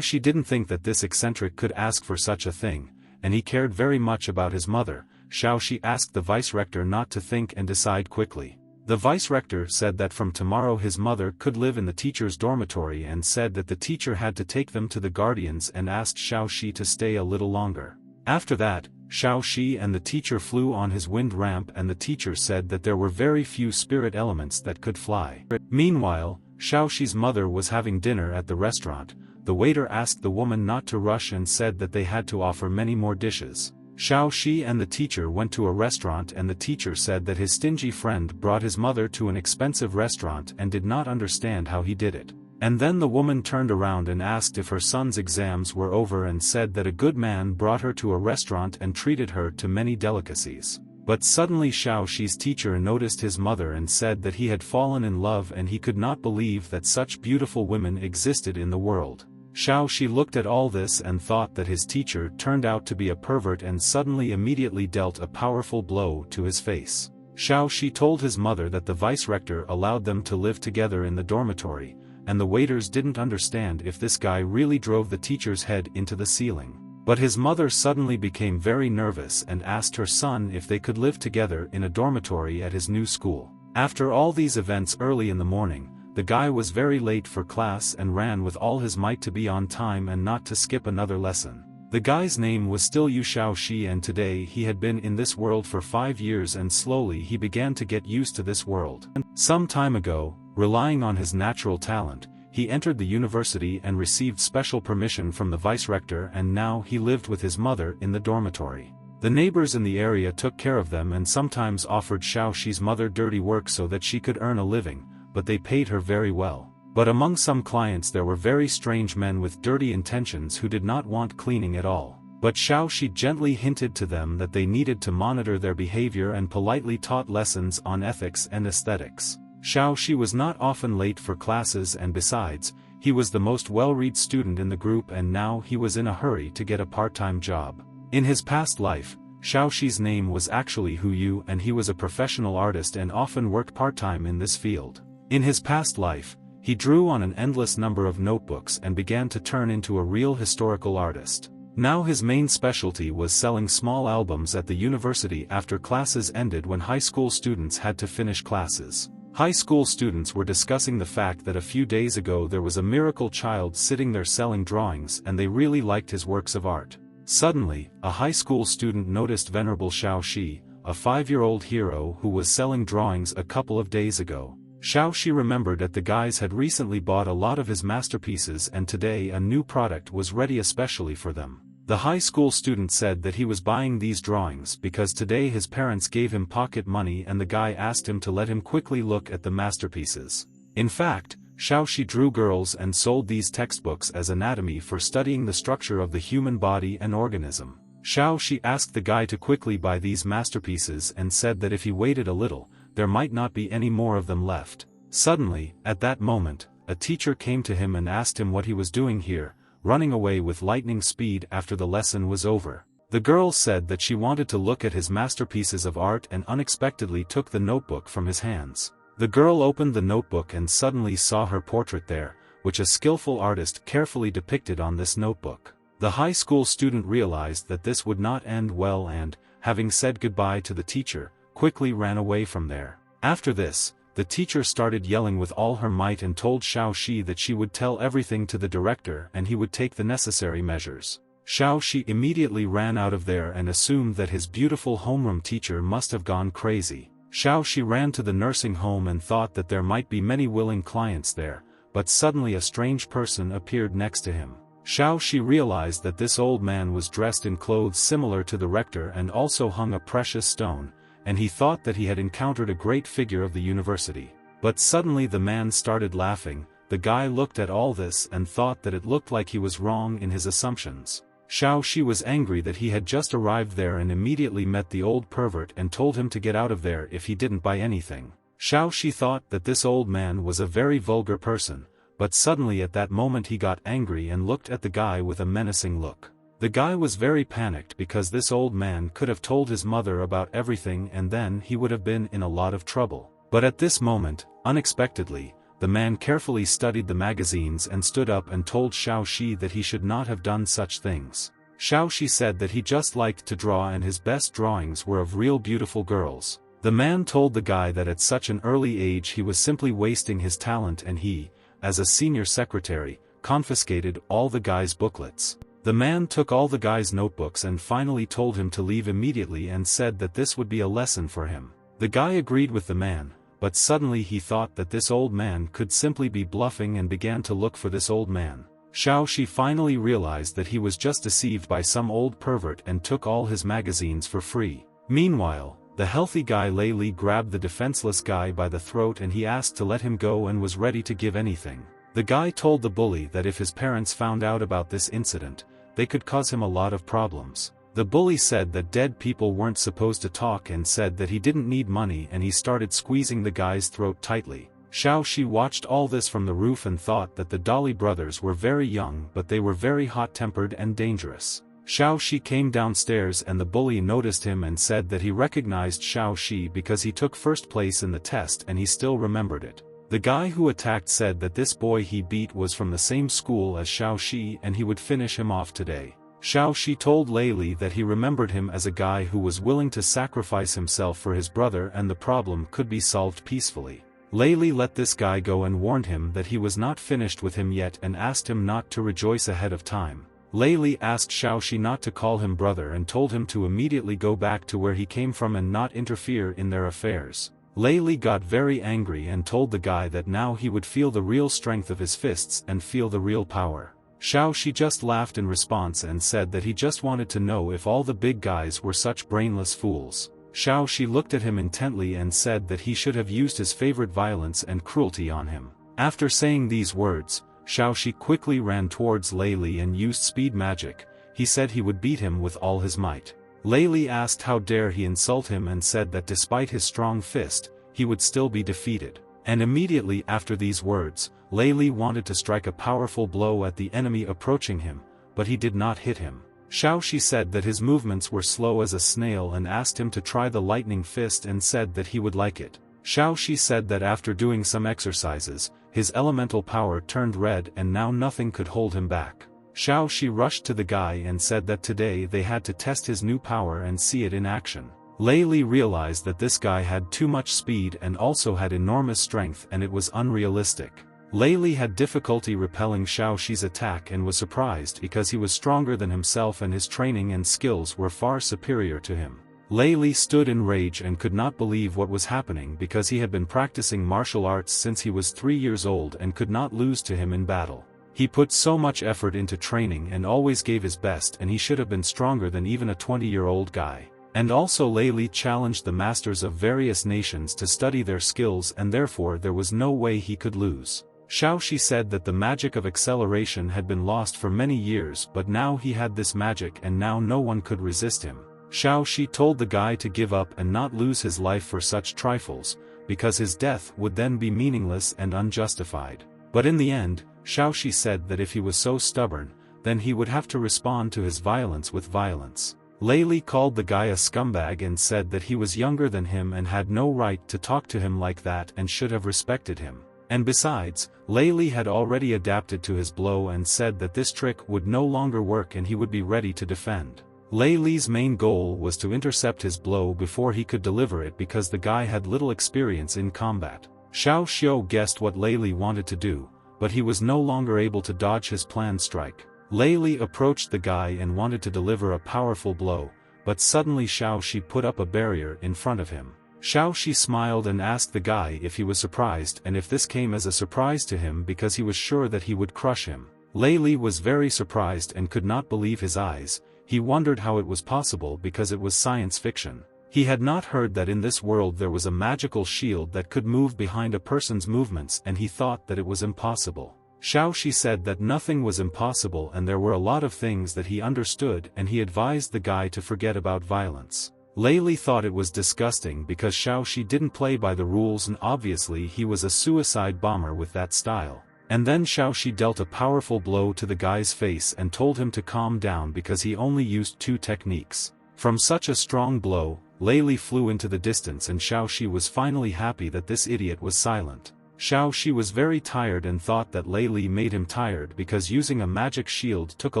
She didn't think that this eccentric could ask for such a thing, and he cared very much about his mother. Xiaoxi asked the vice-rector not to think and decide quickly. The vice-rector said that from tomorrow his mother could live in the teacher's dormitory, and said that the teacher had to take them to the guardians, and asked Xiaoxi to stay a little longer. After that, Xiaoxi and the teacher flew on his wind ramp, and the teacher said that there were very few spirit elements that could fly. Meanwhile, Xiaoxi's mother was having dinner at the restaurant. The waiter asked the woman not to rush and said that they had to offer many more dishes. Xiaoxi and the teacher went to a restaurant, and the teacher said that his stingy friend brought his mother to an expensive restaurant and did not understand how he did it. And then the woman turned around and asked if her son's exams were over, and said that a good man brought her to a restaurant and treated her to many delicacies. But suddenly Xiaoxi's teacher noticed his mother and said that he had fallen in love, and he could not believe that such beautiful women existed in the world. Xiaoxi looked at all this and thought that his teacher turned out to be a pervert, and suddenly immediately dealt a powerful blow to his face. Xiaoxi told his mother that the vice-rector allowed them to live together in the dormitory, and the waiters didn't understand if this guy really drove the teacher's head into the ceiling. But his mother suddenly became very nervous and asked her son if they could live together in a dormitory at his new school. After all these events early in the morning, the guy was very late for class and ran with all his might to be on time and not to skip another lesson. The guy's name was still Yu Xiaoxi, and today he had been in this world for 5 years, and slowly he began to get used to this world. Some time ago, relying on his natural talent, he entered the university and received special permission from the vice-rector, and now he lived with his mother in the dormitory. The neighbors in the area took care of them and sometimes offered Xiaoxi's mother dirty work so that she could earn a living, but they paid her very well. But among some clients there were very strange men with dirty intentions who did not want cleaning at all. But Xiaoxi gently hinted to them that they needed to monitor their behavior and politely taught lessons on ethics and aesthetics. Xiaoxi was not often late for classes, and besides, he was the most well-read student in the group, and now he was in a hurry to get a part-time job. In his past life, Xiaoxi's name was actually Hu Yu, and he was a professional artist and often worked part-time in this field. In his past life, he drew on an endless number of notebooks and began to turn into a real historical artist. Now his main specialty was selling small albums at the university after classes ended, when high school students had to finish classes. High school students were discussing the fact that a few days ago there was a miracle child sitting there selling drawings, and they really liked his works of art. Suddenly, a high school student noticed Venerable Xiaoxi, a 5-year-old hero who was selling drawings a couple of days ago. Xiaoxi remembered that the guys had recently bought a lot of his masterpieces, and today a new product was ready especially for them. The high school student said that he was buying these drawings because today his parents gave him pocket money, and the guy asked him to let him quickly look at the masterpieces. In fact, Xiaoxi drew girls and sold these textbooks as anatomy for studying the structure of the human body and organism. Xiaoxi asked the guy to quickly buy these masterpieces and said that if he waited a little, there might not be any more of them left. Suddenly, at that moment, a teacher came to him and asked him what he was doing here, running away with lightning speed after the lesson was over. The girl said that she wanted to look at his masterpieces of art and unexpectedly took the notebook from his hands. The girl opened the notebook and suddenly saw her portrait there, which a skillful artist carefully depicted on this notebook. The high school student realized that this would not end well and, having said goodbye to the teacher, quickly ran away from there. After this, the teacher started yelling with all her might and told Xiaoxi that she would tell everything to the director and he would take the necessary measures. Xiaoxi immediately ran out of there and assumed that his beautiful homeroom teacher must have gone crazy. Xiaoxi ran to the nursing home and thought that there might be many willing clients there, but suddenly a strange person appeared next to him. Xiao Shi realized that this old man was dressed in clothes similar to the rector and also hung a precious stone, and he thought that he had encountered a great figure of the university. But suddenly the man started laughing. The guy looked at all this and thought that it looked like he was wrong in his assumptions. Xiao Shi was angry that he had just arrived there and immediately met the old pervert and told him to get out of there if he didn't buy anything. Xiao Shi thought that this old man was a very vulgar person, but suddenly at that moment he got angry and looked at the guy with a menacing look. The guy was very panicked because this old man could have told his mother about everything and then he would have been in a lot of trouble. But at this moment, unexpectedly, the man carefully studied the magazines and stood up and told Xiao Shi that he should not have done such things. Xiao Shi said that he just liked to draw and his best drawings were of real beautiful girls. The man told the guy that at such an early age he was simply wasting his talent and he, as a senior secretary, confiscated all the guy's booklets. The man took all the guy's notebooks and finally told him to leave immediately and said that this would be a lesson for him. The guy agreed with the man, but suddenly he thought that this old man could simply be bluffing and began to look for this old man. Xiao Shi finally realized that he was just deceived by some old pervert and took all his magazines for free. Meanwhile, the healthy guy Lei Li grabbed the defenseless guy by the throat and he asked to let him go and was ready to give anything. The guy told the bully that if his parents found out about this incident, they could cause him a lot of problems. The bully said that dead people weren't supposed to talk and said that he didn't need money and he started squeezing the guy's throat tightly. Xiao Shi watched all this from the roof and thought that the Dolly brothers were very young but they were very hot-tempered and dangerous. Xiao Shi came downstairs and the bully noticed him and said that he recognized Xiao Shi because he took first place in the test and he still remembered it. The guy who attacked said that this boy he beat was from the same school as Xiao Shi and he would finish him off today. Xiao Shi told Lei Li that he remembered him as a guy who was willing to sacrifice himself for his brother and the problem could be solved peacefully. Lei Li let this guy go and warned him that he was not finished with him yet and asked him not to rejoice ahead of time. Lei Li asked Xiao Shi not to call him brother and told him to immediately go back to where he came from and not interfere in their affairs. Lei Li got very angry and told the guy that now he would feel the real strength of his fists and feel the real power. Xiao Shi just laughed in response and said that he just wanted to know if all the big guys were such brainless fools. Xiao Shi looked at him intently and said that he should have used his favorite violence and cruelty on him. After saying these words, Xiao Shi quickly ran towards Lei Li and used speed magic. He said he would beat him with all his might. Lei Li asked how dare he insult him and said that despite his strong fist, he would still be defeated. And immediately after these words, Lei Li wanted to strike a powerful blow at the enemy approaching him, but he did not hit him. Xiao Shi said that his movements were slow as a snail and asked him to try the lightning fist and said that he would like it. Xiao Shi said that after doing some exercises, his elemental power turned red and now nothing could hold him back. Xiao Shi rushed to the guy and said that today they had to test his new power and see it in action. Lei Li realized that this guy had too much speed and also had enormous strength and it was unrealistic. Lei Li had difficulty repelling Xiao Shi's attack and was surprised because he was stronger than himself and his training and skills were far superior to him. Lei Li stood in rage and could not believe what was happening because he had been practicing martial arts since he was 3 years old and could not lose to him in battle. He put so much effort into training and always gave his best and he should have been stronger than even a 20-year-old guy. And also Lei Li challenged the masters of various nations to study their skills and therefore there was no way he could lose. Xiao Shi said that the magic of acceleration had been lost for many years but now he had this magic and now no one could resist him. Xiao Shi told the guy to give up and not lose his life for such trifles, because his death would then be meaningless and unjustified. But in the end, Xiao Shi said that if he was so stubborn, then he would have to respond to his violence with violence. Lei Li called the guy a scumbag and said that he was younger than him and had no right to talk to him like that and should have respected him. And besides, Lei Li had already adapted to his blow and said that this trick would no longer work and he would be ready to defend. Lei Li's main goal was to intercept his blow before he could deliver it because the guy had little experience in combat. Xiao Xiu guessed what Lei Li wanted to do, but he was no longer able to dodge his planned strike. Lei Li approached the guy and wanted to deliver a powerful blow, but suddenly Xiao Shi put up a barrier in front of him. Xiaoxi smiled and asked the guy if he was surprised and if this came as a surprise to him because he was sure that he would crush him. Lei Li was very surprised and could not believe his eyes. He wondered how it was possible because it was science fiction. He had not heard that in this world there was a magical shield that could move behind a person's movements, and he thought that it was impossible. Xiaoxi said that nothing was impossible and there were a lot of things that he understood, and he advised the guy to forget about violence. Lei Li thought it was disgusting because Xiaoxi didn't play by the rules and obviously he was a suicide bomber with that style. And then Xiaoxi dealt a powerful blow to the guy's face and told him to calm down because he only used 2 techniques. From such a strong blow, Lei Li flew into the distance and Xiaoxi was finally happy that this idiot was silent. Xiaoxi was very tired and thought that Lei Li made him tired because using a magic shield took a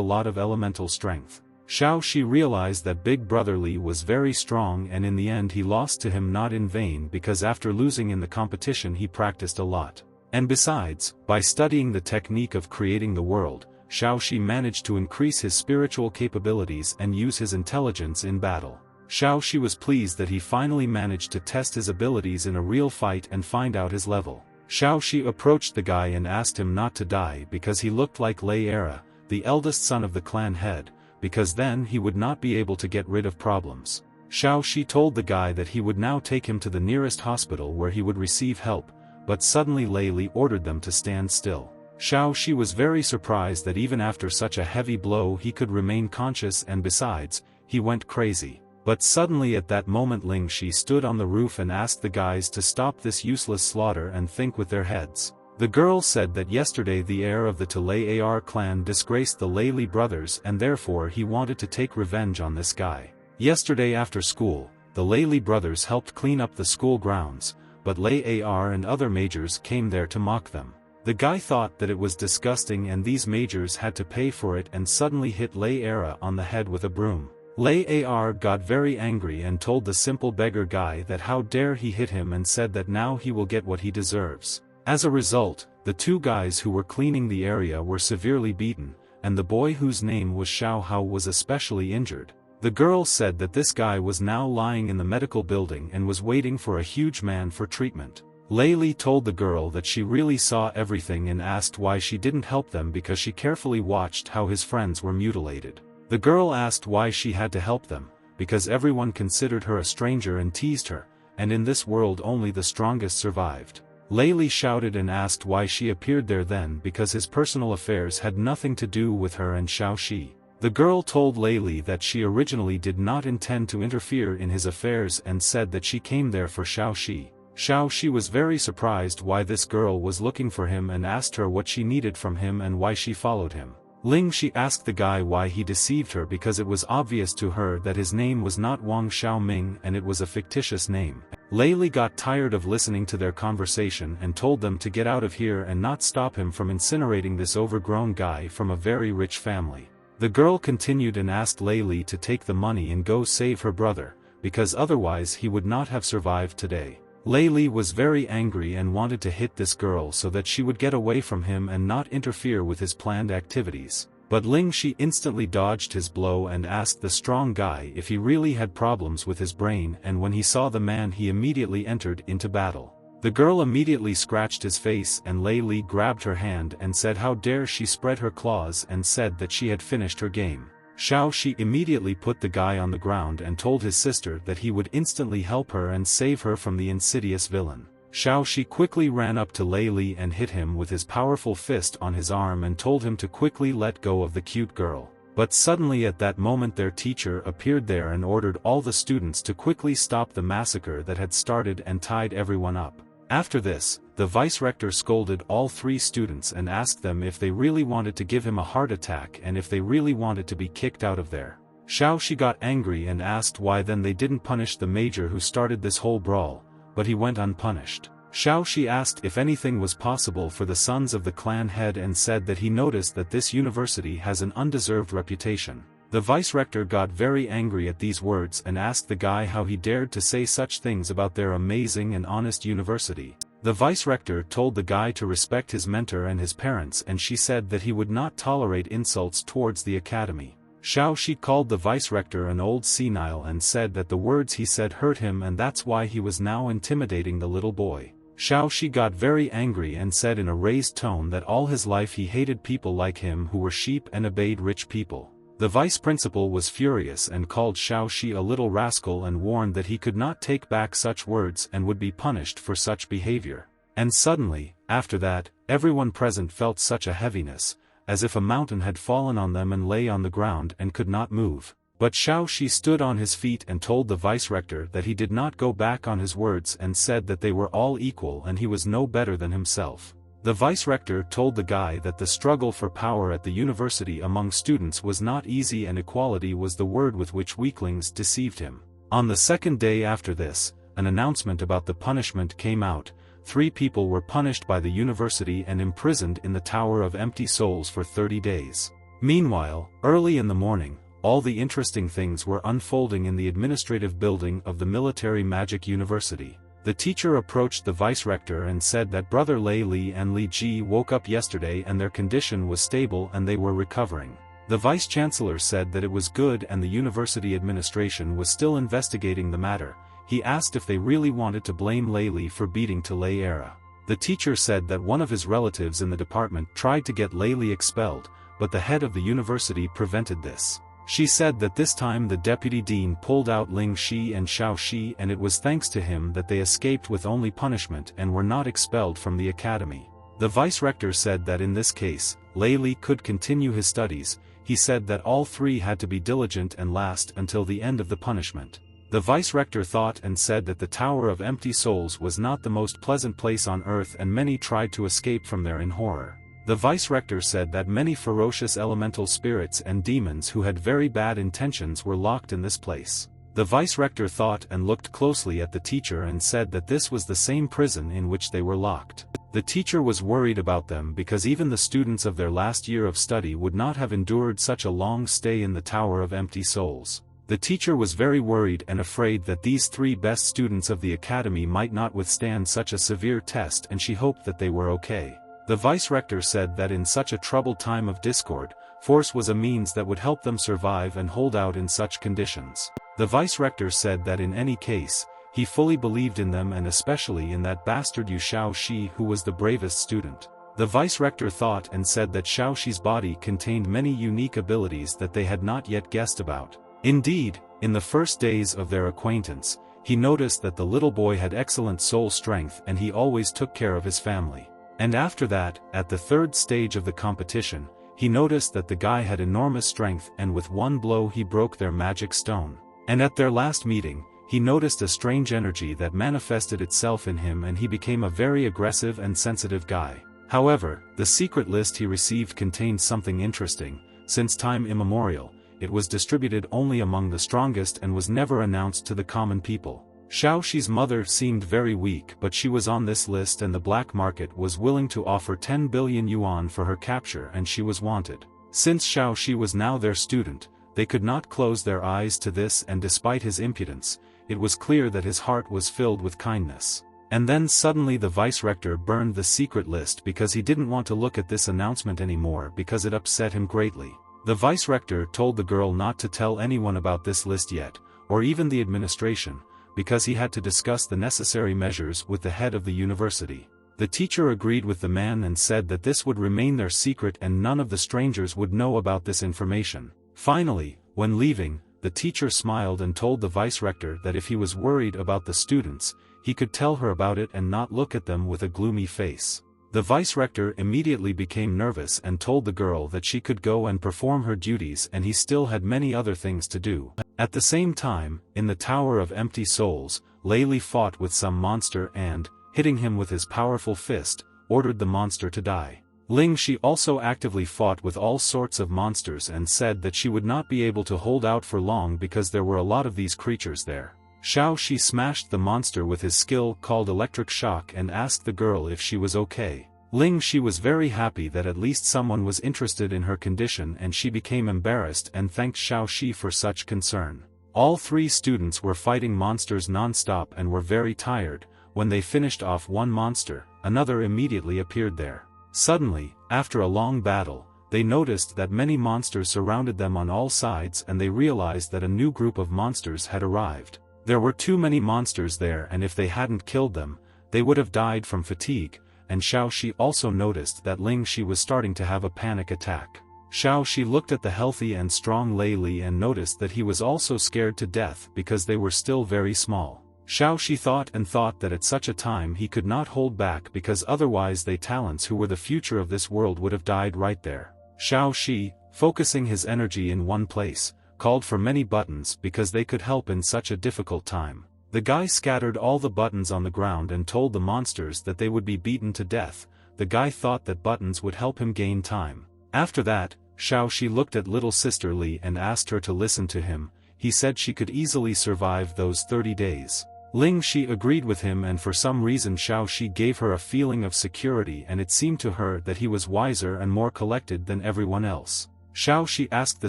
lot of elemental strength. Xiaoxi realized that Big Brother Li was very strong and in the end he lost to him not in vain because after losing in the competition he practiced a lot. And besides, by studying the technique of creating the world, Xiaoxi managed to increase his spiritual capabilities and use his intelligence in battle. Xiaoxi was pleased that he finally managed to test his abilities in a real fight and find out his level. Xiaoxi approached the guy and asked him not to die because he looked like Lei Era, the eldest son of the clan head, because then he would not be able to get rid of problems. Xiaoxi told the guy that he would now take him to the nearest hospital where he would receive help, but suddenly Lei Li ordered them to stand still. Xiaoxi was very surprised that even after such a heavy blow he could remain conscious, and besides, he went crazy. But suddenly at that moment Ling Shi stood on the roof and asked the guys to stop this useless slaughter and think with their heads. The girl said that yesterday the heir of the Talei Ar clan disgraced the Lei Li brothers and therefore he wanted to take revenge on this guy. Yesterday after school, the Lei Li brothers helped clean up the school grounds, but Lei Ar and other majors came there to mock them. The guy thought that it was disgusting and these majors had to pay for it and suddenly hit Lei Era on the head with a broom. Lei Ar got very angry and told the simple beggar guy that how dare he hit him and said that now he will get what he deserves. As a result, the 2 guys who were cleaning the area were severely beaten, and the boy whose name was Xiao Hao was especially injured. The girl said that this guy was now lying in the medical building and was waiting for a huge man for treatment. Lei Li told the girl that she really saw everything and asked why she didn't help them because she carefully watched how his friends were mutilated. The girl asked why she had to help them, because everyone considered her a stranger and teased her, and in this world only the strongest survived. Lei Li shouted and asked why she appeared there then because his personal affairs had nothing to do with her and Xiaoxi. The girl told Lei Li that she originally did not intend to interfere in his affairs and said that she came there for Xiaoxi. Xiaoxi was very surprised why this girl was looking for him and asked her what she needed from him and why she followed him. Ling Shi asked the guy why he deceived her because it was obvious to her that his name was not Wang Xiaoming and it was a fictitious name. Lei Li got tired of listening to their conversation and told them to get out of here and not stop him from incinerating this overgrown guy from a very rich family. The girl continued and asked Lei Li to take the money and go save her brother, because otherwise he would not have survived today. Lei Li was very angry and wanted to hit this girl so that she would get away from him and not interfere with his planned activities. But Ling Shi instantly dodged his blow and asked the strong guy if he really had problems with his brain, and when he saw the man he immediately entered into battle. The girl immediately scratched his face and Lei Li grabbed her hand and said how dare she spread her claws and said that she had finished her game. Xiaoxi immediately put the guy on the ground and told his sister that he would instantly help her and save her from the insidious villain. Xiaoxi quickly ran up to Lei Li and hit him with his powerful fist on his arm and told him to quickly let go of the cute girl. But suddenly at that moment their teacher appeared there and ordered all the students to quickly stop the massacre that had started and tied everyone up. After this, the vice-rector scolded all 3 students and asked them if they really wanted to give him a heart attack and if they really wanted to be kicked out of there. Xiaoxi got angry and asked why then they didn't punish the major who started this whole brawl, but he went unpunished. Xiaoxi asked if anything was possible for the sons of the clan head and said that he noticed that this university has an undeserved reputation. The vice-rector got very angry at these words and asked the guy how he dared to say such things about their amazing and honest university. The vice-rector told the guy to respect his mentor and his parents, and she said that he would not tolerate insults towards the academy. Xiao Shi called the vice-rector an old senile and said that the words he said hurt him and that's why he was now intimidating the little boy. Xiao Shi got very angry and said in a raised tone that all his life he hated people like him who were sheep and obeyed rich people. The vice-principal was furious and called Xiao Shi a little rascal and warned that he could not take back such words and would be punished for such behavior. And suddenly, after that, everyone present felt such a heaviness, as if a mountain had fallen on them and lay on the ground and could not move. But Xiao Shi stood on his feet and told the vice-rector that he did not go back on his words and said that they were all equal and he was no better than himself. The vice-rector told the guy that the struggle for power at the university among students was not easy and equality was the word with which weaklings deceived him. On the second day after this, an announcement about the punishment came out. 3 people were punished by the university and imprisoned in the Tower of Empty Souls for 30 days. Meanwhile, early in the morning, all the interesting things were unfolding in the administrative building of the Military Magic University. The teacher approached the vice-rector and said that Brother Lei Li and Li Ji woke up yesterday and their condition was stable and they were recovering. The vice-chancellor said that it was good and the university administration was still investigating the matter. He asked if they really wanted to blame Lei Li for beating to Lei Era. The teacher said that one of his relatives in the department tried to get Lei Li expelled, but the head of the university prevented this. She said that this time the deputy dean pulled out Ling Shi and Xiao Shi and it was thanks to him that they escaped with only punishment and were not expelled from the academy. The vice-rector said that in this case, Lei Li could continue his studies. He said that all 3 had to be diligent and last until the end of the punishment. The vice-rector thought and said that the Tower of Empty Souls was not the most pleasant place on earth and many tried to escape from there in horror. The vice-rector said that many ferocious elemental spirits and demons who had very bad intentions were locked in this place. The vice-rector thought and looked closely at the teacher and said that this was the same prison in which they were locked. The teacher was worried about them because even the students of their last year of study would not have endured such a long stay in the Tower of Empty Souls. The teacher was very worried and afraid that these 3 best students of the academy might not withstand such a severe test and she hoped that they were okay. The vice-rector said that in such a troubled time of discord, force was a means that would help them survive and hold out in such conditions. The vice-rector said that in any case, he fully believed in them and especially in that bastard Yu Xiao Shi who was the bravest student. The vice-rector thought and said that Xiao Shi's body contained many unique abilities that they had not yet guessed about. Indeed, in the first days of their acquaintance, he noticed that the little boy had excellent soul strength and he always took care of his family. And after that, at the 3rd stage of the competition, he noticed that the guy had enormous strength and with one blow he broke their magic stone. And at their last meeting, he noticed a strange energy that manifested itself in him and he became a very aggressive and sensitive guy. However, the secret list he received contained something interesting. Since time immemorial, it was distributed only among the strongest and was never announced to the common people. Xiao Shi's mother seemed very weak but she was on this list and the black market was willing to offer 10 billion yuan for her capture and she was wanted. Since Xiao Shi was now their student, they could not close their eyes to this and despite his impudence, it was clear that his heart was filled with kindness. And then suddenly the vice-rector burned the secret list because he didn't want to look at this announcement anymore because it upset him greatly. The vice-rector told the girl not to tell anyone about this list yet, or even the administration, because he had to discuss the necessary measures with the head of the university. The teacher agreed with the man and said that this would remain their secret and none of the strangers would know about this information. Finally, when leaving, the teacher smiled and told the vice-rector that if he was worried about the students, he could tell her about it and not look at them with a gloomy face. The vice-rector immediately became nervous and told the girl that she could go and perform her duties and he still had many other things to do. At the same time, in the Tower of Empty Souls, Lei Li fought with some monster and, hitting him with his powerful fist, ordered the monster to die. Ling Shi also actively fought with all sorts of monsters and said that she would not be able to hold out for long because there were a lot of these creatures there. Xiao Shi smashed the monster with his skill called electric shock and asked the girl if she was okay. Ling Shi was very happy that at least someone was interested in her condition and she became embarrassed and thanked Xiao Shi for such concern. All 3 students were fighting monsters non-stop and were very tired. When they finished off one monster, another immediately appeared there. Suddenly, after a long battle, they noticed that many monsters surrounded them on all sides, and they realized that a new group of monsters had arrived. There were too many monsters there, and if they hadn't killed them, they would have died from fatigue, and Xiaoxi also noticed that Ling Shi was starting to have a panic attack. Xiaoxi looked at the healthy and strong Lei Li and noticed that he was also scared to death because they were still very small. Xiaoxi thought that at such a time he could not hold back, because otherwise they talents who were the future of this world would have died right there. Xiaoxi, focusing his energy in one place, called for many buttons because they could help in such a difficult time. The guy scattered all the buttons on the ground and told the monsters that they would be beaten to death. The guy thought that buttons would help him gain time. After that, Xiaoxi looked at little sister Li and asked her to listen to him. He said she could easily survive those 30 days. Ling Shi agreed with him, and for some reason Xiaoxi gave her a feeling of security, and it seemed to her that he was wiser and more collected than everyone else. Xiaoxi asked the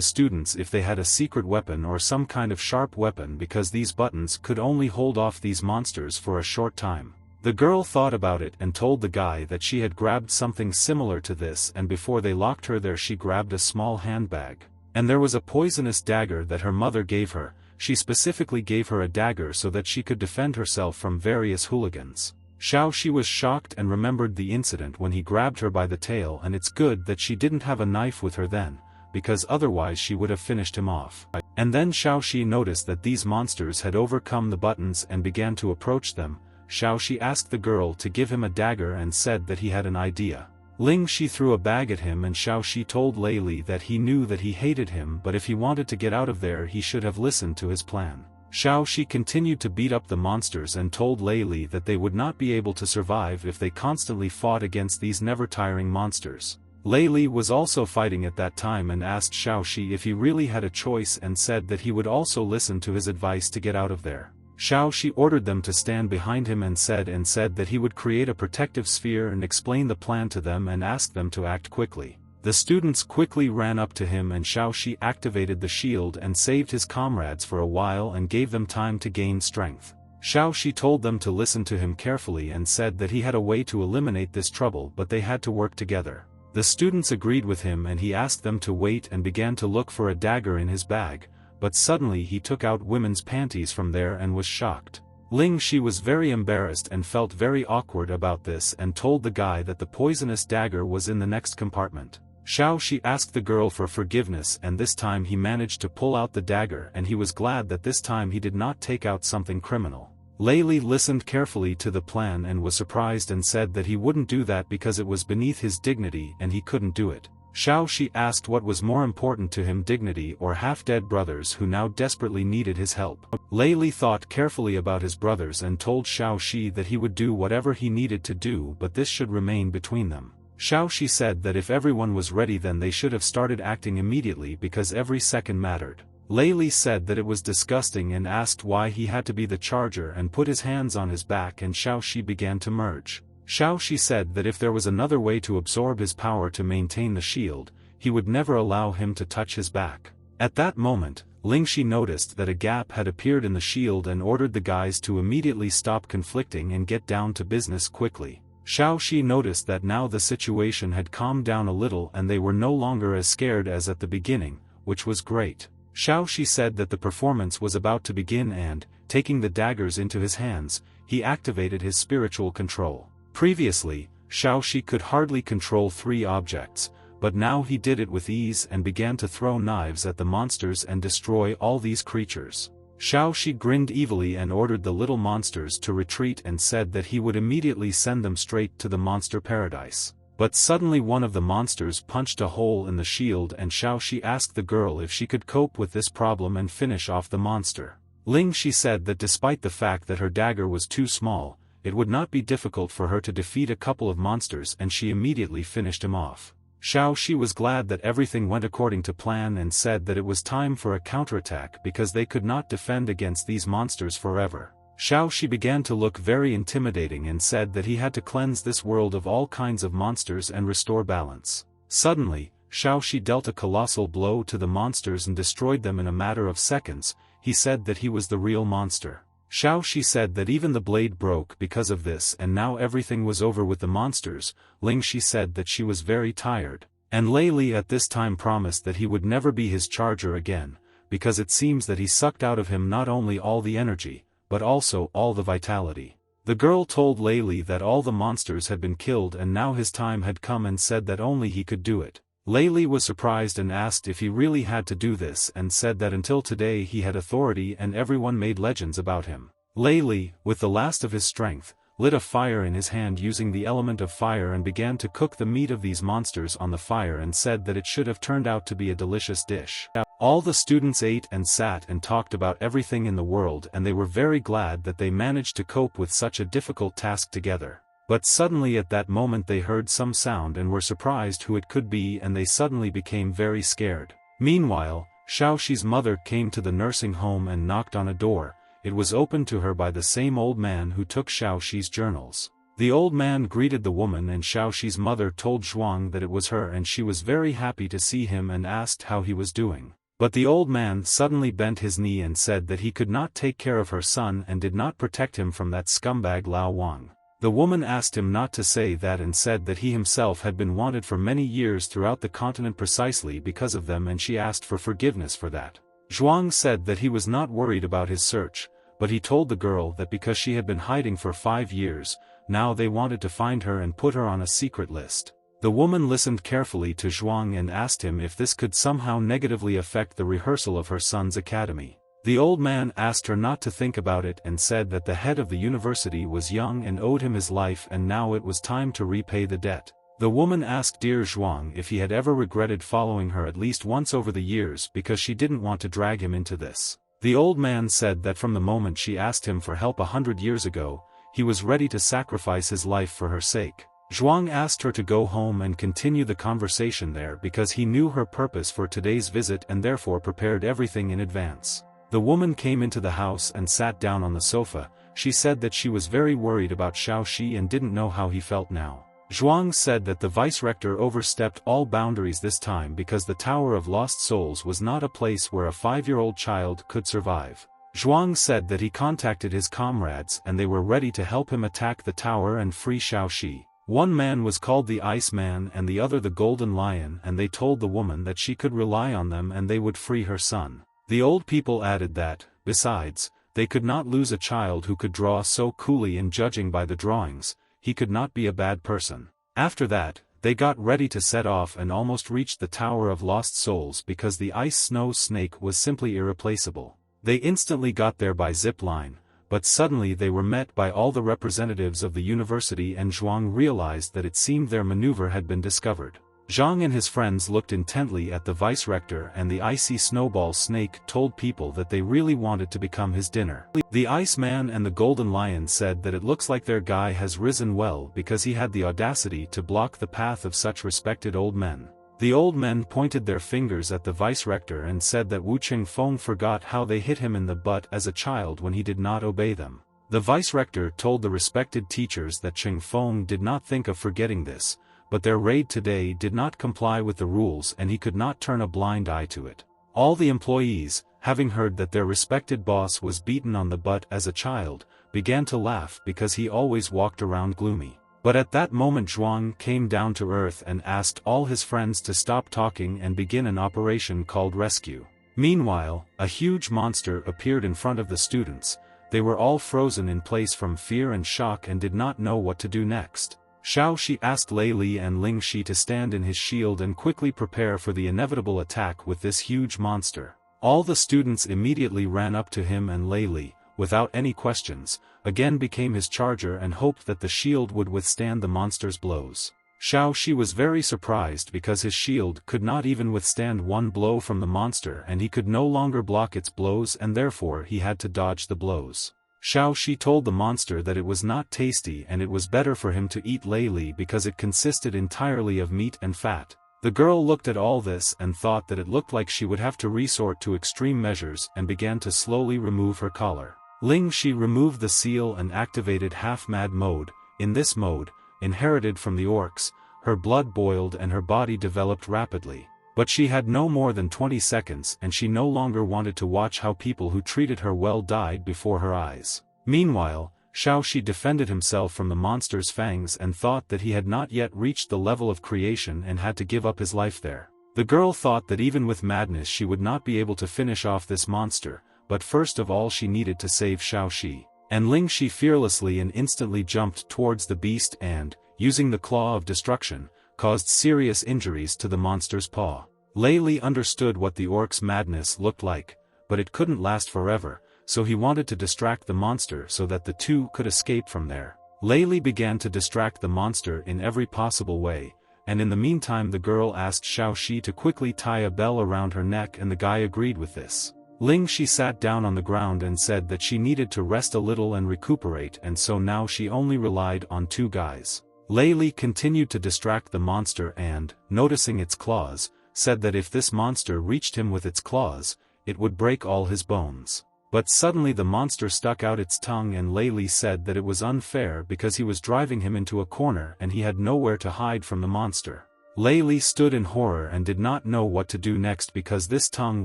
students if they had a secret weapon or some kind of sharp weapon, because these buttons could only hold off these monsters for a short time. The girl thought about it and told the guy that she had grabbed something similar to this, and before they locked her there she grabbed a small handbag. And there was a poisonous dagger that her mother gave her. She specifically gave her a dagger so that she could defend herself from various hooligans. Xiaoxi was shocked and remembered the incident when he grabbed her by the tail, and it's good that she didn't have a knife with her then, because otherwise she would have finished him off. And then Xiaoxi noticed that these monsters had overcome the buttons and began to approach them. Xiaoxi asked the girl to give him a dagger and said that he had an idea. Ling Shi threw a bag at him, and Xiaoxi told Lei Li that he knew that he hated him, but if he wanted to get out of there he should have listened to his plan. Xiaoxi continued to beat up the monsters and told Lei Li that they would not be able to survive if they constantly fought against these never-tiring monsters. Lei Li was also fighting at that time and asked Xiaoxi if he really had a choice, and said that he would also listen to his advice to get out of there. Xiaoxi ordered them to stand behind him and said that he would create a protective sphere and explain the plan to them and ask them to act quickly. The students quickly ran up to him, and Xiaoxi activated the shield and saved his comrades for a while and gave them time to gain strength. Xiaoxi told them to listen to him carefully and said that he had a way to eliminate this trouble, but they had to work together. The students agreed with him, and he asked them to wait and began to look for a dagger in his bag. But suddenly he took out women's panties from there and was shocked. Ling Shi was very embarrassed and felt very awkward about this, and told the guy that the poisonous dagger was in the next compartment. Xiaoxi asked the girl for forgiveness, and this time he managed to pull out the dagger, and he was glad that this time he did not take out something criminal. Lei Li listened carefully to the plan and was surprised and said that he wouldn't do that because it was beneath his dignity and he couldn't do it. Xiaoxi asked what was more important to him, dignity or half-dead brothers who now desperately needed his help. Lei Li thought carefully about his brothers and told Xiaoxi that he would do whatever he needed to do, but this should remain between them. Xiaoxi said that if everyone was ready then they should have started acting immediately because every second mattered. Lei Li said that it was disgusting and asked why he had to be the charger and put his hands on his back, and Xiaoxi began to merge. Xiaoxi said that if there was another way to absorb his power to maintain the shield, he would never allow him to touch his back. At that moment, Ling Shi noticed that a gap had appeared in the shield and ordered the guys to immediately stop conflicting and get down to business quickly. Xiaoxi noticed that now the situation had calmed down a little and they were no longer as scared as at the beginning, which was great. Xiaoxi said that the performance was about to begin and, taking the daggers into his hands, he activated his spiritual control. Previously, Xiaoxi could hardly control 3 objects, but now he did it with ease and began to throw knives at the monsters and destroy all these creatures. Xiaoxi grinned evilly and ordered the little monsters to retreat and said that he would immediately send them straight to the monster paradise. But suddenly one of the monsters punched a hole in the shield, and Xiaoxi asked the girl if she could cope with this problem and finish off the monster. Ling Shi said that despite the fact that her dagger was too small, it would not be difficult for her to defeat a couple of monsters, and she immediately finished him off. Xiaoxi was glad that everything went according to plan and said that it was time for a counterattack because they could not defend against these monsters forever. Xiaoxi began to look very intimidating and said that he had to cleanse this world of all kinds of monsters and restore balance. Suddenly, Xiaoxi dealt a colossal blow to the monsters and destroyed them in a matter of seconds. He said that he was the real monster. Xiaoxi said that even the blade broke because of this, and now everything was over with the monsters. Ling Shi said that she was very tired. And Lei Li at this time promised that he would never be his charger again, because it seems that he sucked out of him not only all the energy, but also all the vitality. The girl told Lei Li that all the monsters had been killed and now his time had come and said that only he could do it. Lei Li was surprised and asked if he really had to do this and said that until today he had authority and everyone made legends about him. Lei Li, with the last of his strength, lit a fire in his hand using the element of fire and began to cook the meat of these monsters on the fire and said that it should have turned out to be a delicious dish. All the students ate and sat and talked about everything in the world and they were very glad that they managed to cope with such a difficult task together. But suddenly at that moment they heard some sound and were surprised who it could be and they suddenly became very scared. Meanwhile, Xiaoxi's mother came to the nursing home and knocked on a door. It was opened to her by the same old man who took Xiaoxi's journals. The old man greeted the woman and Xiaoxi's mother told Zhuang that it was her and she was very happy to see him and asked how he was doing. But the old man suddenly bent his knee and said that he could not take care of her son and did not protect him from that scumbag Lao Wang. The woman asked him not to say that and said that he himself had been wanted for many years throughout the continent precisely because of them and she asked for forgiveness for that. Zhuang said that he was not worried about his search, but he told the girl that because she had been hiding for 5 years, now they wanted to find her and put her on a secret list. The woman listened carefully to Zhuang and asked him if this could somehow negatively affect the rehearsal of her son's academy. The old man asked her not to think about it and said that the head of the university was young and owed him his life and now it was time to repay the debt. The woman asked dear Zhuang if he had ever regretted following her at least once over the years because she didn't want to drag him into this. The old man said that from the moment she asked him for help 100 years ago, he was ready to sacrifice his life for her sake. Zhuang asked her to go home and continue the conversation there because he knew her purpose for today's visit and therefore prepared everything in advance. The woman came into the house and sat down on the sofa. She said that she was very worried about Xiaoxi and didn't know how he felt now. Zhuang said that the vice-rector overstepped all boundaries this time because the Tower of Lost Souls was not a place where a 5-year-old child could survive. Zhuang said that he contacted his comrades and they were ready to help him attack the tower and free Xiaoxi. One man was called the Ice Man and the other the Golden Lion and they told the woman that she could rely on them and they would free her son. The old people added that, besides, they could not lose a child who could draw so coolly and judging by the drawings, he could not be a bad person. After that, they got ready to set off and almost reached the Tower of Lost Souls because the ice snow snake was simply irreplaceable. They instantly got there by zip line, but suddenly they were met by all the representatives of the university and Zhuang realized that it seemed their maneuver had been discovered. Zhang and his friends looked intently at the vice-rector and the icy snowball snake told people that they really wanted to become his dinner. The Iceman and the Golden Lion said that it looks like their guy has risen well because he had the audacity to block the path of such respected old men. The old men pointed their fingers at the vice-rector and said that Wu Qingfeng forgot how they hit him in the butt as a child when he did not obey them. The vice-rector told the respected teachers that Qingfeng did not think of forgetting this, but their raid today did not comply with the rules and he could not turn a blind eye to it. All the employees, having heard that their respected boss was beaten on the butt as a child, began to laugh because he always walked around gloomy. But at that moment Zhuang came down to earth and asked all his friends to stop talking and begin an operation called rescue. Meanwhile, a huge monster appeared in front of the students. They were all frozen in place from fear and shock and did not know what to do next. Xiaoxi asked Lei Li and Ling Shi to stand in his shield and quickly prepare for the inevitable attack with this huge monster. All the students immediately ran up to him and Lei Li, without any questions, again became his charger and hoped that the shield would withstand the monster's blows. Xiaoxi was very surprised because his shield could not even withstand one blow from the monster and he could no longer block its blows and therefore he had to dodge the blows. Xiaoxi told the monster that it was not tasty and it was better for him to eat Lei Li because it consisted entirely of meat and fat. The girl looked at all this and thought that it looked like she would have to resort to extreme measures and began to slowly remove her collar. Ling Shi removed the seal and activated half-mad mode. In this mode, inherited from the orcs, her blood boiled and her body developed rapidly. But she had no more than 20 seconds and she no longer wanted to watch how people who treated her well died before her eyes. Meanwhile, Xiaoxi defended himself from the monster's fangs and thought that he had not yet reached the level of creation and had to give up his life there. The girl thought that even with madness she would not be able to finish off this monster, but first of all she needed to save Xiaoxi. And Ling Shi fearlessly and instantly jumped towards the beast and, using the claw of destruction, caused serious injuries to the monster's paw. Lei Li understood what the orc's madness looked like, but it couldn't last forever, so he wanted to distract the monster so that the two could escape from there. Lei Li began to distract the monster in every possible way, and in the meantime the girl asked Xiaoxi to quickly tie a bell around her neck and the guy agreed with this. Ling Shi sat down on the ground and said that she needed to rest a little and recuperate, and so now she only relied on two guys. Lei Li continued to distract the monster and, noticing its claws, said that if this monster reached him with its claws, it would break all his bones. But suddenly the monster stuck out its tongue and Lei Li said that it was unfair because he was driving him into a corner and he had nowhere to hide from the monster. Lei Li stood in horror and did not know what to do next because this tongue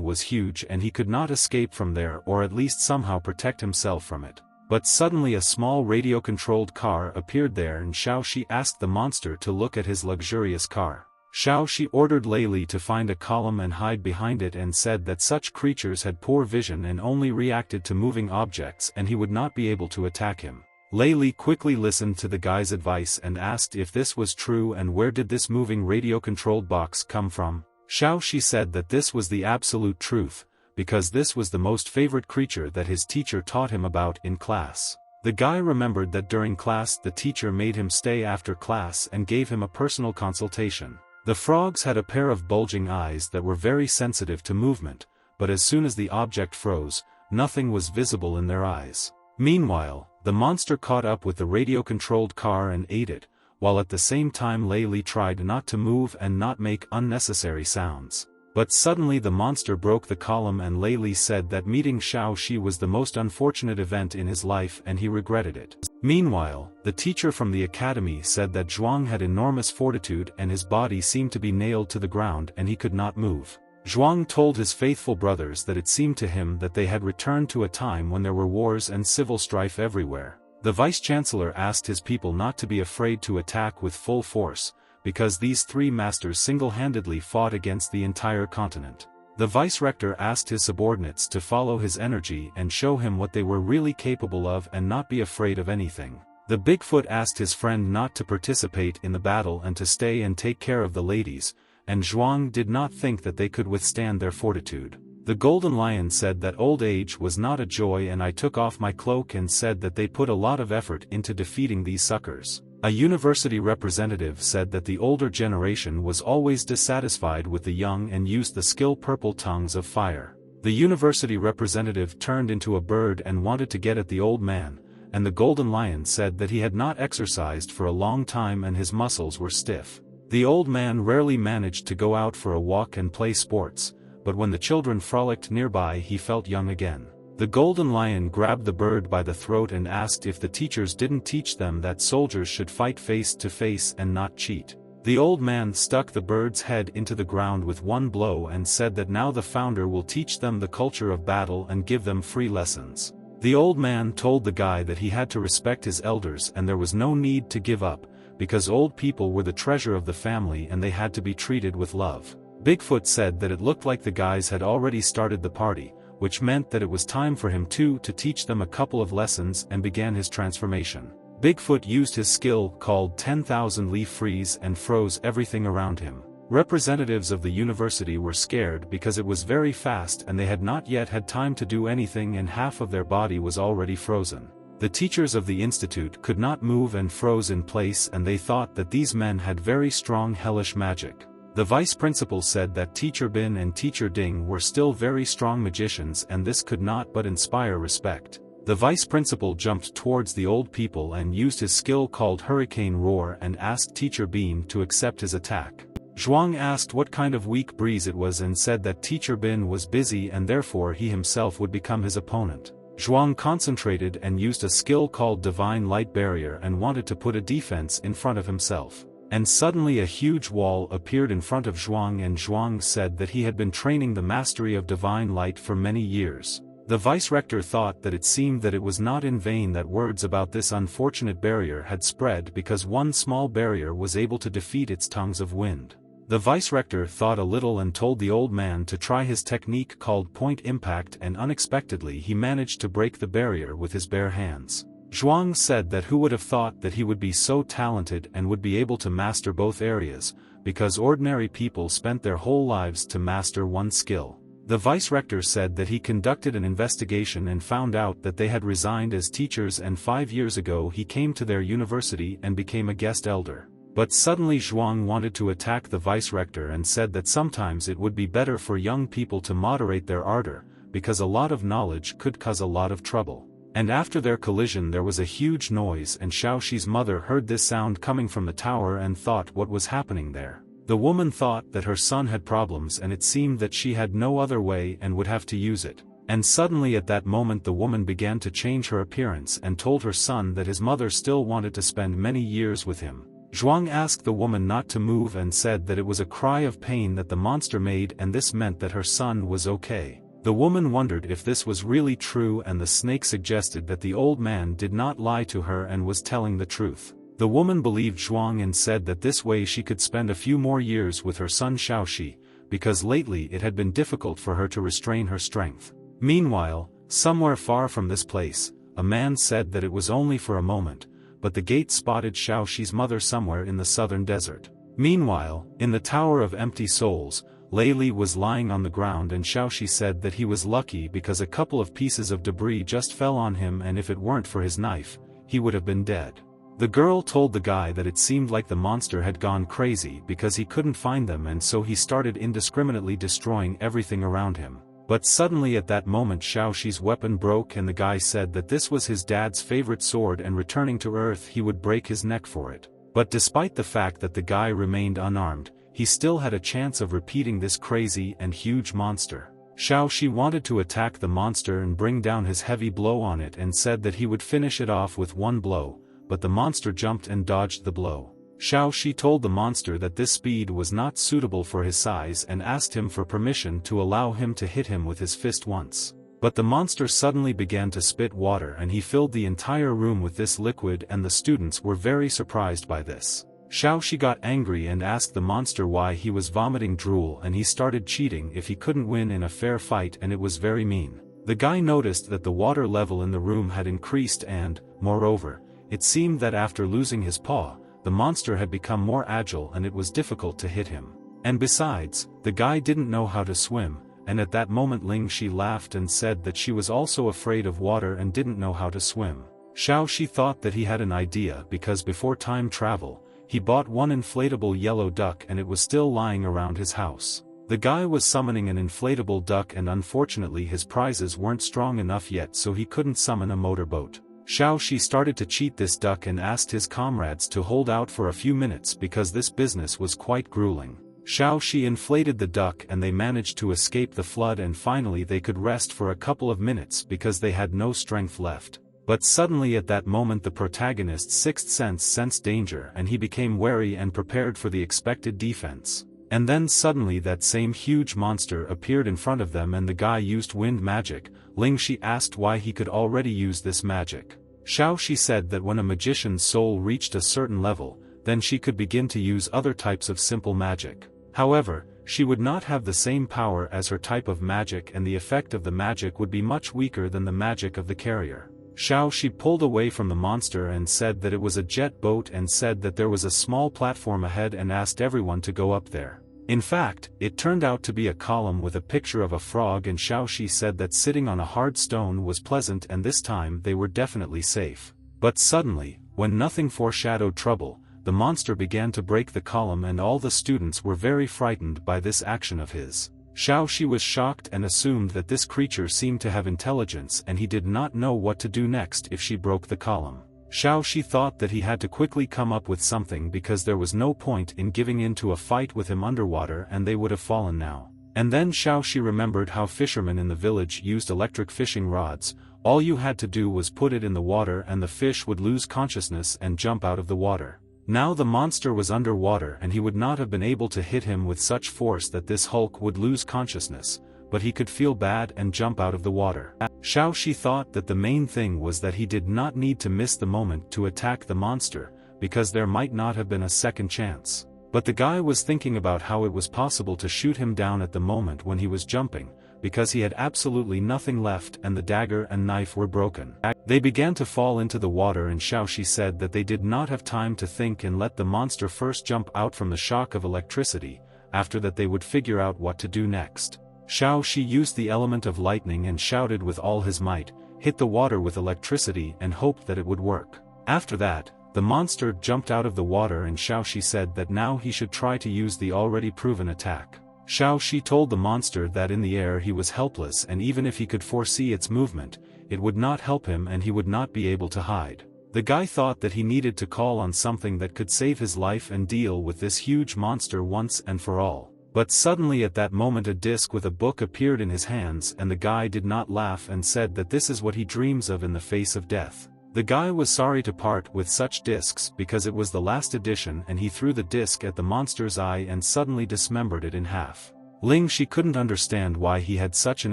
was huge and he could not escape from there or at least somehow protect himself from it. But suddenly a small radio-controlled car appeared there and Xiaoxi asked the monster to look at his luxurious car. Xiaoxi ordered Lei Li to find a column and hide behind it and said that such creatures had poor vision and only reacted to moving objects and he would not be able to attack him. Lei Li quickly listened to the guy's advice and asked if this was true and where did this moving radio-controlled box come from. Xiaoxi said that this was the absolute truth, because this was the most favorite creature that his teacher taught him about in class. The guy remembered that during class the teacher made him stay after class and gave him a personal consultation. The frogs had a pair of bulging eyes that were very sensitive to movement, but as soon as the object froze, nothing was visible in their eyes. Meanwhile, the monster caught up with the radio-controlled car and ate it, while at the same time Lei Li tried not to move and not make unnecessary sounds. But suddenly the monster broke the column and Lei Li said that meeting Xiaoxi was the most unfortunate event in his life and he regretted it. Meanwhile, the teacher from the academy said that Zhuang had enormous fortitude and his body seemed to be nailed to the ground and he could not move. Zhuang told his faithful brothers that it seemed to him that they had returned to a time when there were wars and civil strife everywhere. The vice-chancellor asked his people not to be afraid to attack with full force, because these three masters single-handedly fought against the entire continent. The vice-rector asked his subordinates to follow his energy and show him what they were really capable of and not be afraid of anything. The Bigfoot asked his friend not to participate in the battle and to stay and take care of the ladies, and Zhuang did not think that they could withstand their fortitude. The Golden Lion said that old age was not a joy and I took off my cloak and said that they put a lot of effort into defeating these suckers. A university representative said that the older generation was always dissatisfied with the young and used the skill purple tongues of fire. The university representative turned into a bird and wanted to get at the old man, and the Golden Lion said that he had not exercised for a long time and his muscles were stiff. The old man rarely managed to go out for a walk and play sports, but when the children frolicked nearby he felt young again. The Golden Lion grabbed the bird by the throat and asked if the teachers didn't teach them that soldiers should fight face to face and not cheat. The old man stuck the bird's head into the ground with one blow and said that now the founder will teach them the culture of battle and give them free lessons. The old man told the guy that he had to respect his elders and there was no need to give up, because old people were the treasure of the family and they had to be treated with love. Bigfoot said that it looked like the guys had already started the party, which meant that it was time for him too to teach them a couple of lessons and began his transformation. Bigfoot used his skill called 10,000 Leaf Freeze and froze everything around him. Representatives of the university were scared because it was very fast and they had not yet had time to do anything and half of their body was already frozen. The teachers of the institute could not move and froze in place and they thought that these men had very strong hellish magic. The vice principal said that Teacher Bin and Teacher Ding were still very strong magicians and this could not but inspire respect. The vice principal jumped towards the old people and used his skill called Hurricane Roar and asked Teacher Bean to accept his attack. Zhuang asked what kind of weak breeze it was and said that Teacher Bin was busy and therefore he himself would become his opponent. Zhuang concentrated and used a skill called Divine Light Barrier and wanted to put a defense in front of himself. And suddenly a huge wall appeared in front of Zhuang and Zhuang said that he had been training the mastery of divine light for many years. The vice-rector thought that it seemed that it was not in vain that words about this unfortunate barrier had spread because one small barrier was able to defeat its tongues of wind. The vice-rector thought a little and told the old man to try his technique called point impact, and unexpectedly he managed to break the barrier with his bare hands. Zhuang said that who would have thought that he would be so talented and would be able to master both areas, because ordinary people spent their whole lives to master one skill. The vice-rector said that he conducted an investigation and found out that they had resigned as teachers, and 5 years ago he came to their university and became a guest elder. But suddenly Zhuang wanted to attack the vice-rector and said that sometimes it would be better for young people to moderate their ardor, because a lot of knowledge could cause a lot of trouble. And after their collision there was a huge noise, and Xiaoxi's mother heard this sound coming from the tower and thought what was happening there. The woman thought that her son had problems, and it seemed that she had no other way and would have to use it. And suddenly at that moment the woman began to change her appearance and told her son that his mother still wanted to spend many years with him. Zhuang asked the woman not to move and said that it was a cry of pain that the monster made, and this meant that her son was okay. The woman wondered if this was really true, and the snake suggested that the old man did not lie to her and was telling the truth. The woman believed Zhuang and said that this way she could spend a few more years with her son Xiaoxi, because lately it had been difficult for her to restrain her strength. Meanwhile, somewhere far from this place, a man said that it was only for a moment, but the gate spotted Xiaoxi's mother somewhere in the southern desert. Meanwhile, in the Tower of Empty Souls, Lei was lying on the ground, and Xiaoxi said that he was lucky because a couple of pieces of debris just fell on him, and if it weren't for his knife, he would have been dead. The girl told the guy that it seemed like the monster had gone crazy because he couldn't find them, and so he started indiscriminately destroying everything around him. But suddenly at that moment Xiaoxi's weapon broke, and the guy said that this was his dad's favorite sword, and returning to Earth he would break his neck for it. But despite the fact that the guy remained unarmed, he still had a chance of repeating this crazy and huge monster. Xiaoxi wanted to attack the monster and bring down his heavy blow on it, and said that he would finish it off with one blow, but the monster jumped and dodged the blow. Xiaoxi told the monster that this speed was not suitable for his size and asked him for permission to allow him to hit him with his fist once. But the monster suddenly began to spit water, and he filled the entire room with this liquid, and the students were very surprised by this. Xiaoxi got angry and asked the monster why he was vomiting drool, and he started cheating if he couldn't win in a fair fight, and it was very mean. The guy noticed that the water level in the room had increased, and, moreover, it seemed that after losing his paw, the monster had become more agile and it was difficult to hit him. And besides, the guy didn't know how to swim, and at that moment Ling Shi laughed and said that she was also afraid of water and didn't know how to swim. Xiaoxi thought that he had an idea, because before time travel, he bought one inflatable yellow duck and it was still lying around his house. The guy was summoning an inflatable duck, and unfortunately his prizes weren't strong enough yet, so he couldn't summon a motorboat. Xiaoxi started to cheat this duck and asked his comrades to hold out for a few minutes because this business was quite grueling. Xiaoxi inflated the duck and they managed to escape the flood, and finally they could rest for a couple of minutes because they had no strength left. But suddenly at that moment the protagonist's sixth sense sensed danger, and he became wary and prepared for the expected defense. And then suddenly that same huge monster appeared in front of them, and the guy used wind magic. Ling Shi asked why he could already use this magic. Xiaoxi said that when a magician's soul reached a certain level, then she could begin to use other types of simple magic. However, she would not have the same power as her type of magic, and the effect of the magic would be much weaker than the magic of the carrier. Xiaoxi pulled away from the monster and said that it was a jet boat, and said that there was a small platform ahead and asked everyone to go up there. In fact, it turned out to be a column with a picture of a frog, and Xiaoxi said that sitting on a hard stone was pleasant, and this time they were definitely safe. But suddenly, when nothing foreshadowed trouble, the monster began to break the column, and all the students were very frightened by this action of his. Xiaoxi was shocked and assumed that this creature seemed to have intelligence, and he did not know what to do next if she broke the column. Xiaoxi thought that he had to quickly come up with something, because there was no point in giving in to a fight with him underwater, and they would have fallen now. And then Xiaoxi remembered how fishermen in the village used electric fishing rods. All you had to do was put it in the water and the fish would lose consciousness and jump out of the water. Now the monster was underwater, and he would not have been able to hit him with such force that this Hulk would lose consciousness, but he could feel bad and jump out of the water. Xiaoxi thought that the main thing was that he did not need to miss the moment to attack the monster, because there might not have been a second chance. But the guy was thinking about how it was possible to shoot him down at the moment when he was jumping, because he had absolutely nothing left and the dagger and knife were broken. They began to fall into the water and Xiaoxi said that they did not have time to think and let the monster first jump out from the shock of electricity, after that they would figure out what to do next. Xiaoxi used the element of lightning and shouted with all his might, hit the water with electricity and hoped that it would work. After that, the monster jumped out of the water and Xiaoxi said that now he should try to use the already proven attack. Xiaoxi told the monster that in the air he was helpless and even if he could foresee its movement, it would not help him and he would not be able to hide. The guy thought that he needed to call on something that could save his life and deal with this huge monster once and for all. But suddenly at that moment a disc with a book appeared in his hands and the guy did not laugh and said that this is what he dreams of in the face of death. The guy was sorry to part with such discs because it was the last edition and he threw the disc at the monster's eye and suddenly dismembered it in half. Ling Shi couldn't understand why he had such an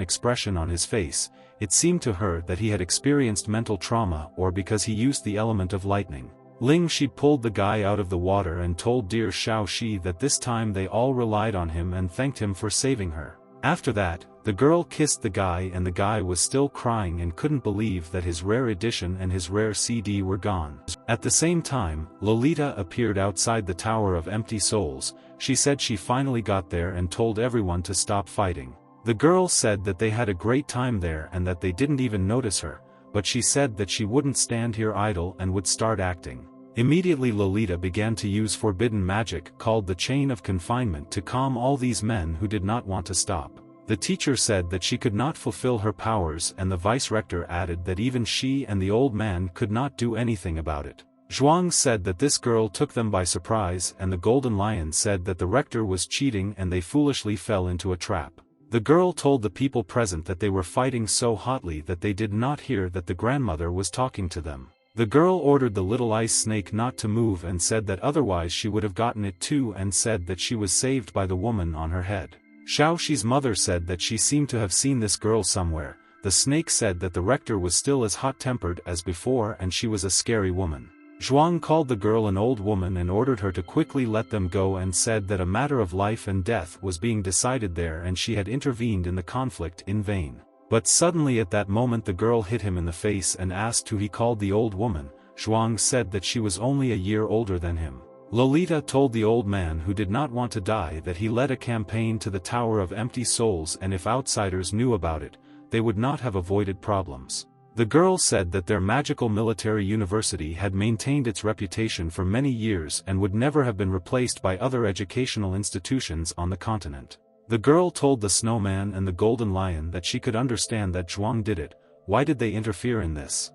expression on his face. It seemed to her that he had experienced mental trauma or because he used the element of lightning. Ling Shi pulled the guy out of the water and told dear Xiaoxi that this time they all relied on him and thanked him for saving her. After that, the girl kissed the guy and the guy was still crying and couldn't believe that his rare edition and his rare CD were gone. At the same time, Lolita appeared outside the Tower of Empty Souls. She said she finally got there and told everyone to stop fighting. The girl said that they had a great time there and that they didn't even notice her, but she said that she wouldn't stand here idle and would start acting. Immediately Lolita began to use forbidden magic called the Chain of Confinement to calm all these men who did not want to stop. The teacher said that she could not fulfill her powers and the vice-rector added that even she and the old man could not do anything about it. Zhuang said that this girl took them by surprise and the Golden Lion said that the rector was cheating and they foolishly fell into a trap. The girl told the people present that they were fighting so hotly that they did not hear that the grandmother was talking to them. The girl ordered the little ice snake not to move and said that otherwise she would have gotten it too and said that she was saved by the woman on her head. Xiaoxi's mother said that she seemed to have seen this girl somewhere. The snake said that the rector was still as hot-tempered as before and she was a scary woman. Zhuang called the girl an old woman and ordered her to quickly let them go and said that a matter of life and death was being decided there and she had intervened in the conflict in vain. But suddenly at that moment the girl hit him in the face and asked who he called the old woman. Zhuang said that she was only a year older than him. Lolita told the old man who did not want to die that he led a campaign to the Tower of Empty Souls and if outsiders knew about it, they would not have avoided problems. The girl said that their magical military university had maintained its reputation for many years and would never have been replaced by other educational institutions on the continent. The girl told the snowman and the golden lion that she could understand that Zhuang did it. Why did they interfere in this?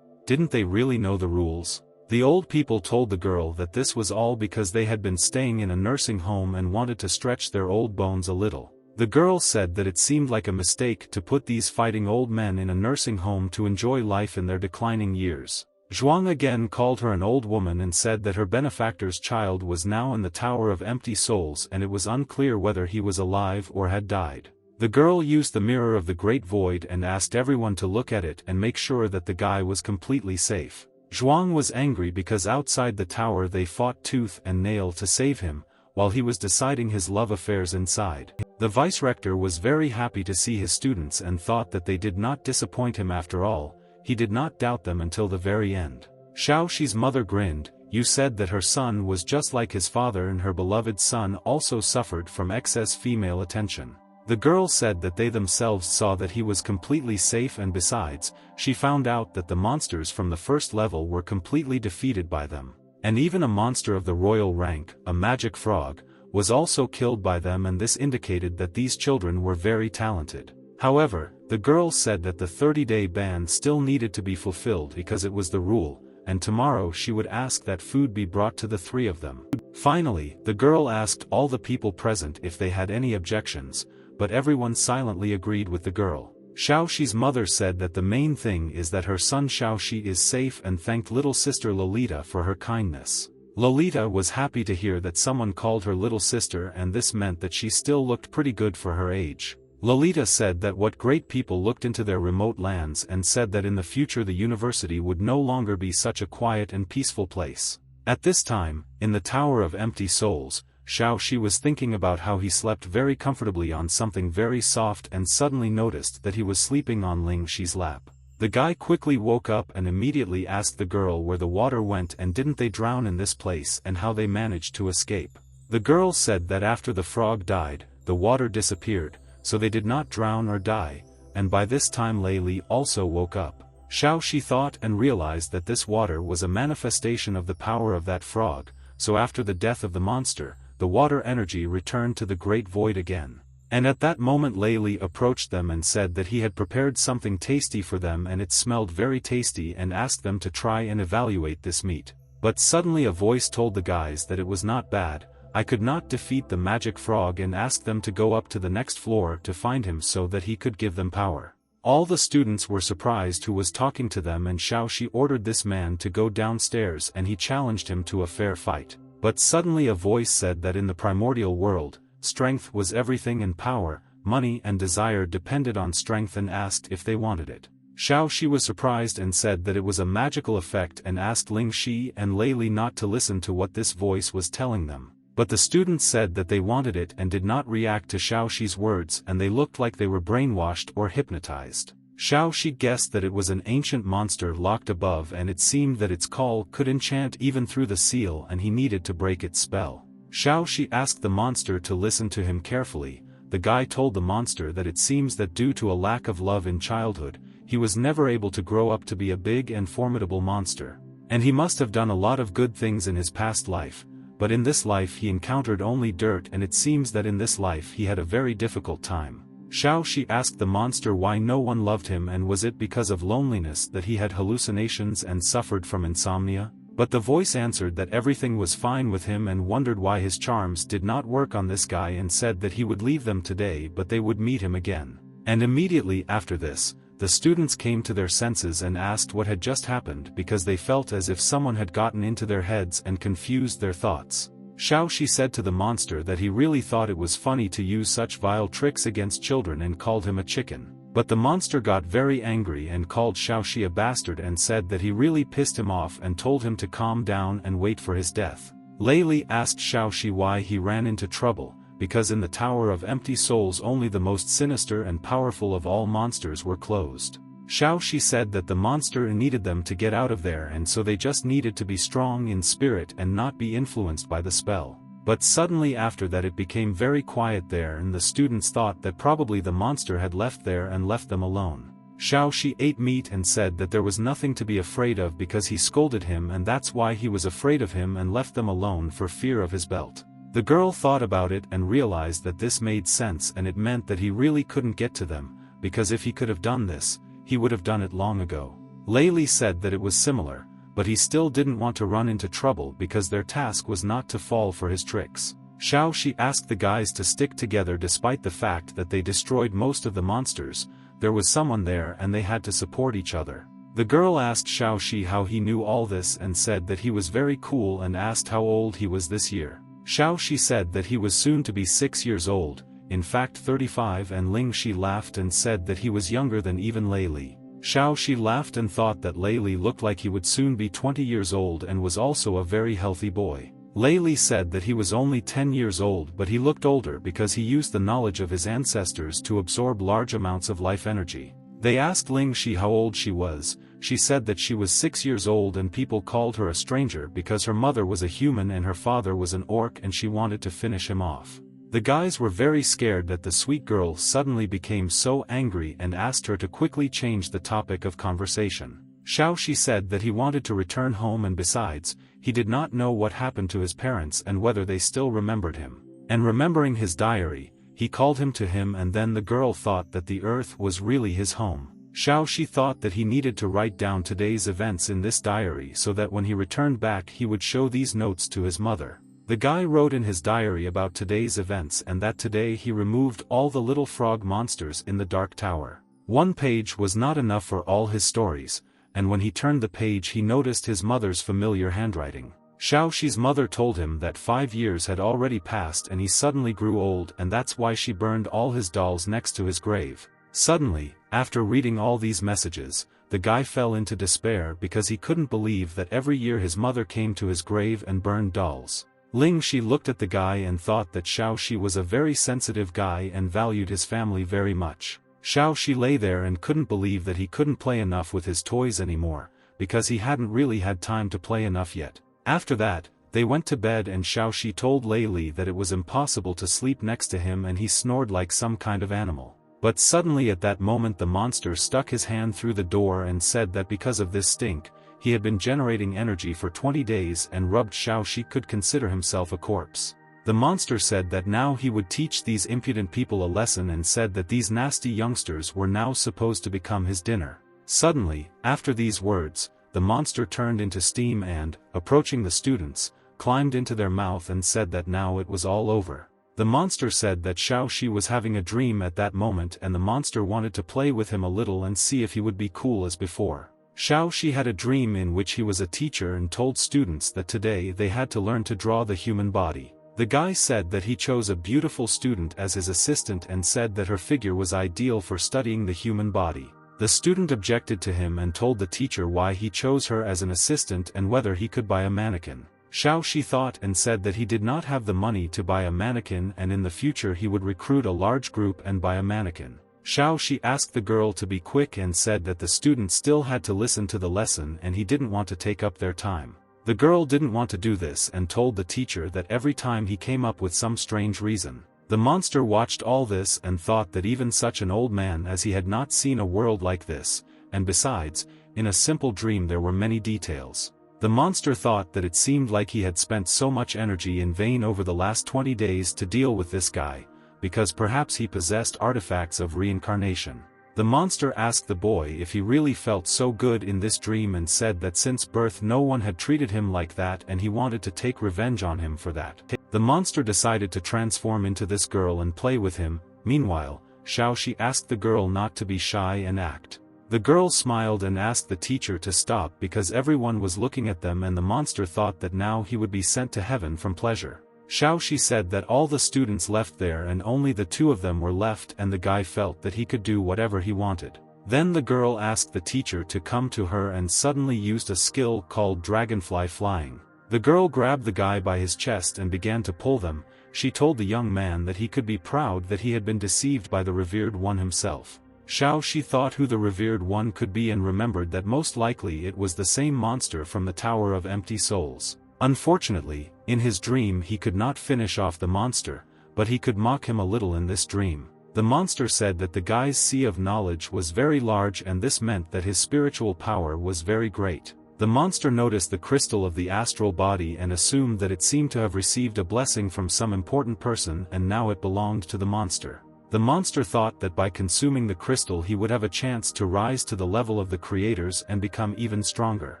Didn't they really know the rules? The old people told the girl that this was all because they had been staying in a nursing home and wanted to stretch their old bones a little. The girl said that it seemed like a mistake to put these fighting old men in a nursing home to enjoy life in their declining years. Zhuang again called her an old woman and said that her benefactor's child was now in the Tower of Empty Souls and it was unclear whether he was alive or had died. The girl used the mirror of the Great Void and asked everyone to look at it and make sure that the guy was completely safe. Zhuang was angry because outside the tower they fought tooth and nail to save him, while he was deciding his love affairs inside. The vice-rector was very happy to see his students and thought that they did not disappoint him after all. He did not doubt them until the very end. Xiaoxi's mother grinned. You said that her son was just like his father and her beloved son also suffered from excess female attention. The girl said that they themselves saw that he was completely safe and besides, she found out that the monsters from the first level were completely defeated by them. And even a monster of the royal rank, a magic frog, was also killed by them and this indicated that these children were very talented. However, the girl said that the 30-day ban still needed to be fulfilled because it was the rule, and tomorrow she would ask that food be brought to the three of them. Finally, the girl asked all the people present if they had any objections, but everyone silently agreed with the girl. Xiaoxi's mother said that the main thing is that her son Xiaoxi is safe and thanked little sister Lolita for her kindness. Lolita was happy to hear that someone called her little sister and this meant that she still looked pretty good for her age. Lolita said that what great people looked into their remote lands and said that in the future the university would no longer be such a quiet and peaceful place. At this time, in the Tower of Empty Souls, Xiaoxi was thinking about how he slept very comfortably on something very soft and suddenly noticed that he was sleeping on Ling Shi's lap. The guy quickly woke up and immediately asked the girl where the water went and didn't they drown in this place and how they managed to escape. The girl said that after the frog died, the water disappeared, so they did not drown or die, and by this time Lei Li also woke up. Xiaoxi thought and realized that this water was a manifestation of the power of that frog, so after the death of the monster, the water energy returned to the great void again. And at that moment Lei Li approached them and said that he had prepared something tasty for them and it smelled very tasty and asked them to try and evaluate this meat. But suddenly a voice told the guys that it was not bad. I could not defeat the magic frog and asked them to go up to the next floor to find him so that he could give them power. All the students were surprised who was talking to them and Xiaoxi ordered this man to go downstairs and he challenged him to a fair fight. But suddenly a voice said that in the primordial world, strength was everything and power, money and desire depended on strength and asked if they wanted it. Xiaoxi was surprised and said that it was a magical effect and asked Ling Shi and Lei Li not to listen to what this voice was telling them. But the students said that they wanted it and did not react to Xiaoxi's words and they looked like they were brainwashed or hypnotized. Xiaoxi guessed that it was an ancient monster locked above and it seemed that its call could enchant even through the seal and he needed to break its spell. Xiaoxi asked the monster to listen to him carefully. The guy told the monster that it seems that due to a lack of love in childhood, he was never able to grow up to be a big and formidable monster. And he must have done a lot of good things in his past life. But in this life he encountered only dirt and it seems that in this life he had a very difficult time. Xiaoxi asked the monster why no one loved him and was it because of loneliness that he had hallucinations and suffered from insomnia? But the voice answered that everything was fine with him and wondered why his charms did not work on this guy and said that he would leave them today but they would meet him again. And immediately after this, the students came to their senses and asked what had just happened because they felt as if someone had gotten into their heads and confused their thoughts. Xiaoxi said to the monster that he really thought it was funny to use such vile tricks against children and called him a chicken. But the monster got very angry and called Xiaoxi a bastard and said that he really pissed him off and told him to calm down and wait for his death. Lei Li asked Xiaoxi why he ran into trouble. Because in the Tower of Empty Souls only the most sinister and powerful of all monsters were closed. Xiaoxi said that the monster needed them to get out of there and so they just needed to be strong in spirit and not be influenced by the spell. But suddenly after that it became very quiet there and the students thought that probably the monster had left there and left them alone. Xiaoxi ate meat and said that there was nothing to be afraid of because he scolded him and that's why he was afraid of him and left them alone for fear of his belt. The girl thought about it and realized that this made sense and it meant that he really couldn't get to them, because if he could have done this, he would have done it long ago. Lei Li said that it was similar, but he still didn't want to run into trouble because their task was not to fall for his tricks. Xiaoxi asked the guys to stick together despite the fact that they destroyed most of the monsters. There was someone there and they had to support each other. The girl asked Xiaoxi how he knew all this and said that he was very cool and asked how old he was this year. Xiaoxi said that he was soon to be 6 years old, in fact 35 and Ling Shi laughed and said that he was younger than even Lei Li. Xiaoxi laughed and thought that Lei Li looked like he would soon be 20 years old and was also a very healthy boy. Lei Li said that he was only 10 years old but he looked older because he used the knowledge of his ancestors to absorb large amounts of life energy. They asked Ling Shi how old she was. She said that she was 6 years old and people called her a stranger because her mother was a human and her father was an orc and she wanted to finish him off. The guys were very scared that the sweet girl suddenly became so angry and asked her to quickly change the topic of conversation. Xiaoxi said that he wanted to return home and besides, he did not know what happened to his parents and whether they still remembered him. And remembering his diary, he called him to him and then the girl thought that the earth was really his home. Xiaoxi thought that he needed to write down today's events in this diary so that when he returned back he would show these notes to his mother. The guy wrote in his diary about today's events and that today he removed all the little frog monsters in the Dark Tower. One page was not enough for all his stories, and when he turned the page he noticed his mother's familiar handwriting. Xiaoxi's mother told him that 5 years had already passed and he suddenly grew old, and that's why she burned all his dolls next to his grave. Suddenly, after reading all these messages, the guy fell into despair because he couldn't believe that every year his mother came to his grave and burned dolls. Ling Shi looked at the guy and thought that Xiaoxi was a very sensitive guy and valued his family very much. Xiaoxi lay there and couldn't believe that he couldn't play enough with his toys anymore, because he hadn't really had time to play enough yet. After that, they went to bed and Xiaoxi told Lei Li that it was impossible to sleep next to him and he snored like some kind of animal. But suddenly at that moment the monster stuck his hand through the door and said that because of this stink, he had been generating energy for 20 days and rubbed Xiaoxi could consider himself a corpse. The monster said that now he would teach these impudent people a lesson and said that these nasty youngsters were now supposed to become his dinner. Suddenly, after these words, the monster turned into steam and, approaching the students, climbed into their mouth and said that now it was all over. The monster said that Xiaoxi was having a dream at that moment and the monster wanted to play with him a little and see if he would be cool as before. Xiaoxi had a dream in which he was a teacher and told students that today they had to learn to draw the human body. The guy said that he chose a beautiful student as his assistant and said that her figure was ideal for studying the human body. The student objected to him and told the teacher why he chose her as an assistant and whether he could buy a mannequin. Xiaoxi thought and said that he did not have the money to buy a mannequin and in the future he would recruit a large group and buy a mannequin. Xiaoxi asked the girl to be quick and said that the student still had to listen to the lesson and he didn't want to take up their time. The girl didn't want to do this and told the teacher that every time he came up with some strange reason. The monster watched all this and thought that even such an old man as he had not seen a world like this, and besides, in a simple dream there were many details. The monster thought that it seemed like he had spent so much energy in vain over the last 20 days to deal with this guy, because perhaps he possessed artifacts of reincarnation. The monster asked the boy if he really felt so good in this dream and said that since birth no one had treated him like that and he wanted to take revenge on him for that. The monster decided to transform into this girl and play with him. Meanwhile, Xiaoxi asked the girl not to be shy and act. The girl smiled and asked the teacher to stop because everyone was looking at them and the monster thought that now he would be sent to heaven from pleasure. Xiaoxi said that all the students left there and only the two of them were left and the guy felt that he could do whatever he wanted. Then the girl asked the teacher to come to her and suddenly used a skill called dragonfly flying. The girl grabbed the guy by his chest and began to pull them. She told the young man that he could be proud that he had been deceived by the revered one himself. Xiaoxi thought who the revered one could be and remembered that most likely it was the same monster from the Tower of Empty Souls. Unfortunately, in his dream he could not finish off the monster, but he could mock him a little in this dream. The monster said that the guy's sea of knowledge was very large and this meant that his spiritual power was very great. The monster noticed the crystal of the astral body and assumed that it seemed to have received a blessing from some important person and now it belonged to the monster. The monster thought that by consuming the crystal he would have a chance to rise to the level of the creators and become even stronger.